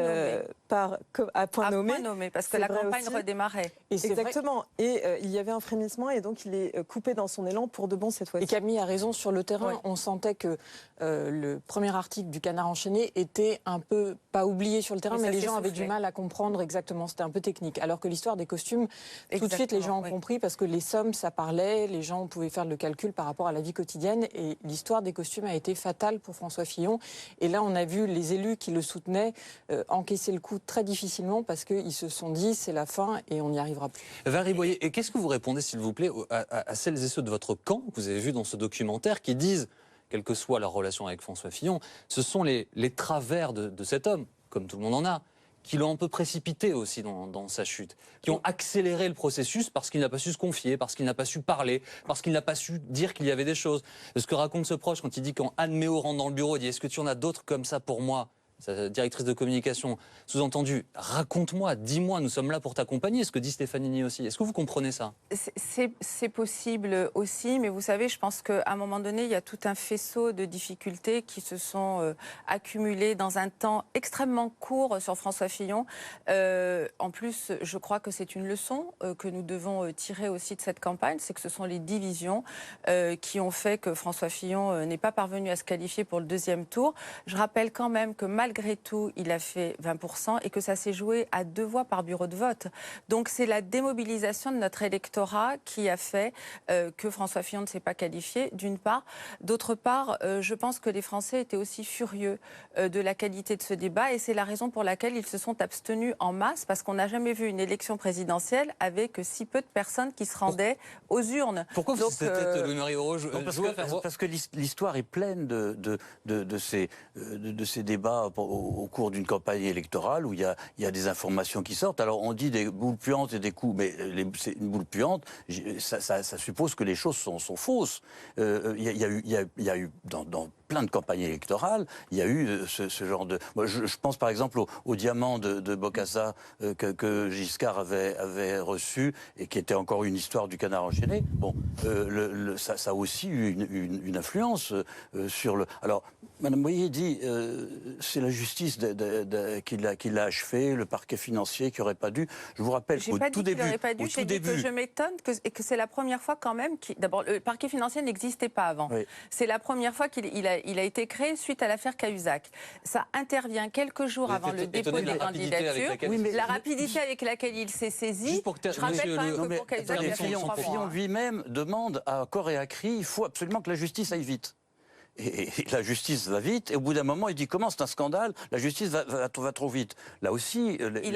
nommé, parce que la campagne redémarrait. Exactement. Et il y avait un frémissement et donc il est coupé dans son élan pour de bon cette fois-ci. Et Camille a raison, sur le terrain, on sentait que le premier article du Canard enchaîné était un peu, pas oublié sur le terrain, mais les gens avaient du mal à comprendre exactement, c'était un peu technique. Alors que l'histoire des costumes, tout de suite les gens ont compris parce que les sommes, ça parlait, les gens pouvaient faire le calcul par rapport à la vie quotidienne et l'histoire des costumes a été fatale pour François Fillon. Et là, on a vu les élus qui le soutenaient encaisser le coup très difficilement parce qu'ils se sont dit c'est la fin et on n'y arrivera plus. Valérie Boyer, et qu'est-ce que vous répondez s'il vous plaît à celles et ceux de votre camp que vous avez vu dans ce documentaire qui disent, quelle que soit leur relation avec François Fillon, ce sont les travers de cet homme, comme tout le monde en a, qui l'ont un peu précipité aussi dans sa chute, qui ont accéléré le processus parce qu'il n'a pas su se confier, parce qu'il n'a pas su parler, parce qu'il n'a pas su dire qu'il y avait des choses. Ce que raconte ce proche quand il dit quand Anne Méo rentre dans le bureau, il dit « Est-ce que tu en as d'autres comme ça pour moi ?» Sa directrice de communication, sous-entendu, raconte-moi, dis-moi, nous sommes là pour t'accompagner, ce que dit Stefanini aussi. Est-ce que vous comprenez ça? C'est possible aussi, mais vous savez, je pense qu'à un moment donné, il y a tout un faisceau de difficultés qui se sont accumulées dans un temps extrêmement court sur François Fillon. En plus, je crois que c'est une leçon que nous devons tirer aussi de cette campagne, c'est que ce sont les divisions qui ont fait que François Fillon n'est pas parvenu à se qualifier pour le deuxième tour. Je rappelle quand même que malgré tout, il a fait 20% et que ça s'est joué à 2 voix par bureau de vote. Donc c'est la démobilisation de notre électorat qui a fait que François Fillon ne s'est pas qualifié, d'une part. D'autre part, je pense que les Français étaient aussi furieux de la qualité de ce débat et c'est la raison pour laquelle ils se sont abstenus en masse parce qu'on n'a jamais vu une élection présidentielle avec si peu de personnes qui se rendaient aux urnes. Pourquoi vous citez peut-être Louis-Marie Aurault? Parce que l'histoire est pleine de ces débats au cours d'une campagne électorale où il y a des informations qui sortent. Alors on dit des boules puantes et des coups, mais c'est une boule puante, ça suppose que les choses sont fausses. Il y a eu dans plein de campagnes électorales, il y a eu ce genre de... Moi, je pense par exemple au diamant de Bokassa que Giscard avait reçu et qui était encore une histoire du Canard enchaîné. Bon, ça a aussi eu une influence sur le... Alors, Madame Boyer dit c'est la justice qui l'a achevé, le parquet financier qui n'aurait pas dû. Je vous rappelle qu'au tout début... J'ai dit que je m'étonne que c'est la première fois quand même... D'abord, le parquet financier n'existait pas avant. Oui. C'est la première fois qu'il a été créé suite à l'affaire Cahuzac. Ça intervient quelques jours avant le dépôt des candidatures. La rapidité avec laquelle il s'est saisi... Je rappelle quand même que pour Cahuzac, il a fait 3 mois. Fillon lui-même demande à corps et à cri, il faut absolument que la justice aille vite. Et la justice va vite, et au bout d'un moment, il dit comment c'est un scandale, la justice va trop vite. Là aussi, les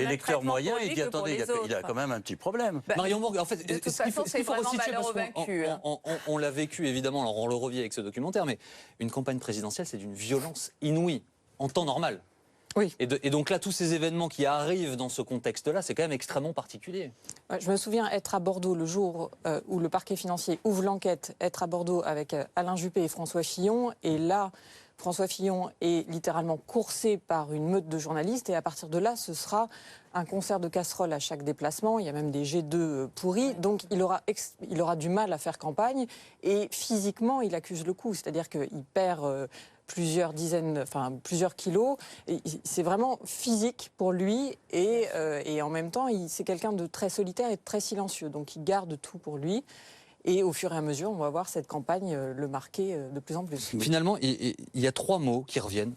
lecteurs moyens, il dit attendez, il y a quand même un petit problème. Marion Bourg, en fait, de toute façon, c'est vraiment malheur vaincu. On l'a vécu évidemment, alors on le revit avec ce documentaire, mais une campagne présidentielle, c'est d'une violence inouïe, en temps normal. Oui. Et donc là, tous ces événements qui arrivent dans ce contexte-là, c'est quand même extrêmement particulier. Ouais, je me souviens être à Bordeaux le jour où le parquet financier ouvre l'enquête, être à Bordeaux avec Alain Juppé et François Fillon, et là, François Fillon est littéralement coursé par une meute de journalistes et à partir de là, ce sera un concert de casseroles à chaque déplacement. Il y a même des G2 pourris. Donc il aura du mal à faire campagne et physiquement, il accuse le coup. C'est-à-dire qu'il perd plusieurs kilos. C'est vraiment physique pour lui et en même temps, c'est quelqu'un de très solitaire et de très silencieux. Donc il garde tout pour lui. Et au fur et à mesure, on va voir cette campagne le marquer de plus en plus. Finalement, il y a 3 mots qui reviennent,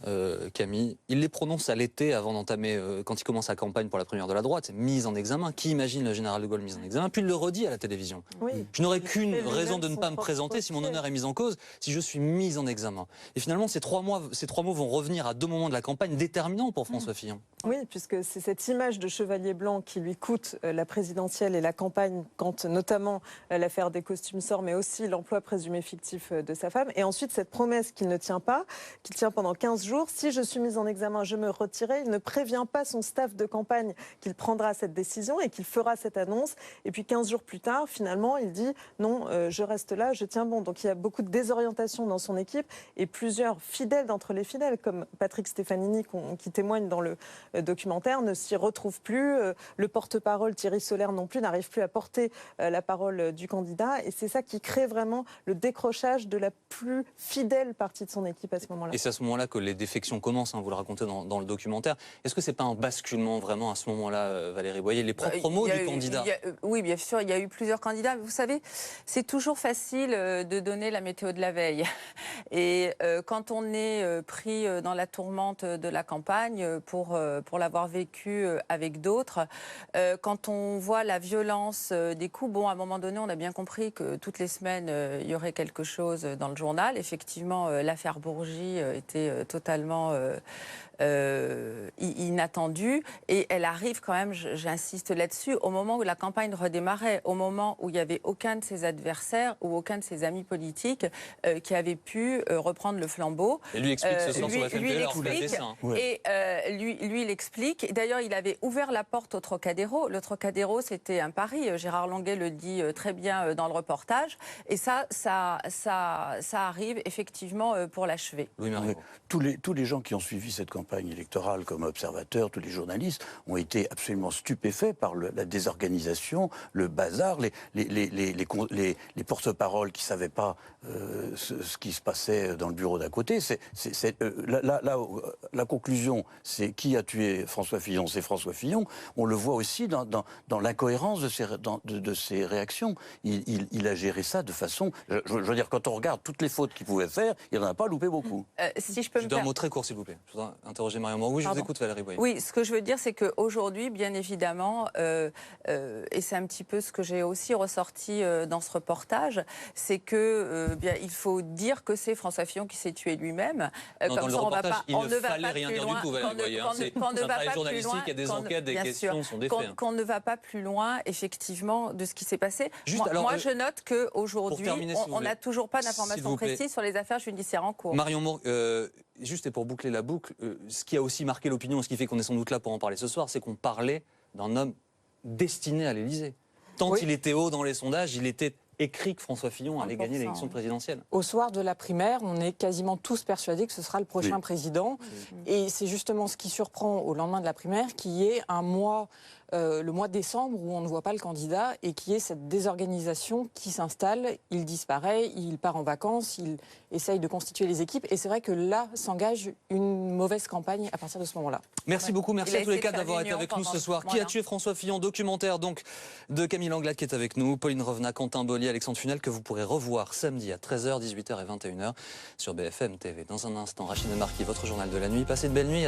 Camille. Il les prononce à l'été avant d'entamer, quand il commence sa campagne pour la première de la droite, c'est mise en examen. Qui imagine le général de Gaulle mis en examen? Puis il le redit à la télévision. Oui. Je n'aurais qu'une raison de ne pas me présenter si mon honneur est mis en cause, si je suis mis en examen. Et finalement, ces trois mots vont revenir à 2 moments de la campagne déterminants pour François Fillon. Oui, puisque c'est cette image de chevalier blanc qui lui coûte la présidentielle et la campagne, quand notamment l'affaire des costumes sort, mais aussi l'emploi présumé fictif de sa femme. Et ensuite, cette promesse qu'il ne tient pas, qu'il tient pendant 15 jours. Si je suis mise en examen, je me retirerai. Il ne prévient pas son staff de campagne qu'il prendra cette décision et qu'il fera cette annonce. Et puis 15 jours plus tard, finalement, il dit non, je reste là, je tiens bon. Donc il y a beaucoup de désorientation dans son équipe et plusieurs fidèles d'entre les fidèles, comme Patrick Stefanini, qui témoigne dans le documentaire, ne s'y retrouvent plus. Le porte-parole, Thierry Solaire non plus, n'arrive plus à porter la parole du candidat. Et c'est ça qui crée vraiment le décrochage de la plus fidèle partie de son équipe à ce moment-là. Et c'est à ce moment-là que les défections commencent, vous le racontez dans le documentaire. Est-ce que c'est pas un basculement vraiment à ce moment-là, Valérie Boyer, les propres mots du candidat? Oui, bien sûr, il y a eu plusieurs candidats. Vous savez, c'est toujours facile de donner la météo de la veille. Et quand on est pris dans la tourmente de la campagne, pour l'avoir vécu avec d'autres, quand on voit la violence des coups, bon, à un moment donné, on a bien compris que toutes les semaines, il y aurait quelque chose dans le journal. Effectivement, l'affaire Bourgi était totalement inattendue. Et elle arrive quand même, j'insiste là-dessus, au moment où la campagne redémarrait, au moment où il n'y avait aucun de ses adversaires ou aucun de ses amis politiques qui avait pu reprendre le flambeau. Et lui explique ce soir sur FMTV, lui, il explique. D'ailleurs, il avait ouvert la porte au Trocadéro. Le Trocadéro, c'était un pari. Gérard Longuet le dit très bien dans le reportage. Et ça arrive effectivement pour l'achever. Tous les gens qui ont suivi cette campagne électorale comme observateurs, tous les journalistes, ont été absolument stupéfaits par la désorganisation, le bazar, les porte-paroles qui ne savaient pas ce qui se passait dans le bureau d'à côté. La conclusion, c'est qui a tué François Fillon? C'est François Fillon. On le voit aussi dans l'incohérence de ses réactions. Il a géré ça de façon... Je veux dire, quand on regarde toutes les fautes qu'il pouvait faire, il n'en a pas loupé beaucoup. Si je peux me donne un mot très court, s'il vous plaît. Je voudrais interroger Marion Moreau. Oui, je vous écoute, Valérie Boyer. Oui, ce que je veux dire, c'est qu'aujourd'hui, bien évidemment, et c'est un petit peu ce que j'ai aussi ressorti dans ce reportage, c'est que il faut dire que c'est François Fillon qui s'est tué lui-même. Comme ça, on ne fallait rien dire du tout, Valérie Boyer. C'est un travail journalistique, il y a des enquêtes, des questions, sont des faits. Qu'on ne va pas plus loin, effectivement, de ce qui s'est passé. Moi, je note qu'aujourd'hui, on n'a toujours pas d'informations précises sur les affaires judiciaires en cours. Marion Moreau, juste et pour boucler la boucle, ce qui a aussi marqué l'opinion, ce qui fait qu'on est sans doute là pour en parler ce soir, c'est qu'on parlait d'un homme destiné à l'Élysée. Tant il était haut dans les sondages, il était écrit que François Fillon allait gagner l'élection présidentielle. Au soir de la primaire, on est quasiment tous persuadés que ce sera le prochain président. Et c'est justement ce qui surprend au lendemain de la primaire, qui est un mois, le mois de décembre, où on ne voit pas le candidat et qui est cette désorganisation qui s'installe. Il disparaît, il part en vacances, il essaye de constituer les équipes. Et c'est vrai que là s'engage une mauvaise campagne à partir de ce moment-là. Merci beaucoup, merci à tous les quatre d'avoir été avec nous ce soir. Qui a tué François Fillon? Documentaire donc de Camille Langlade qui est avec nous, Pauline Revenat, Quentin Bollier, Alexandre Funel, que vous pourrez revoir samedi à 13h, 18h et 21h sur BFM TV. Dans un instant, Rachida Marquis, votre journal de la nuit. Passez de belles nuits.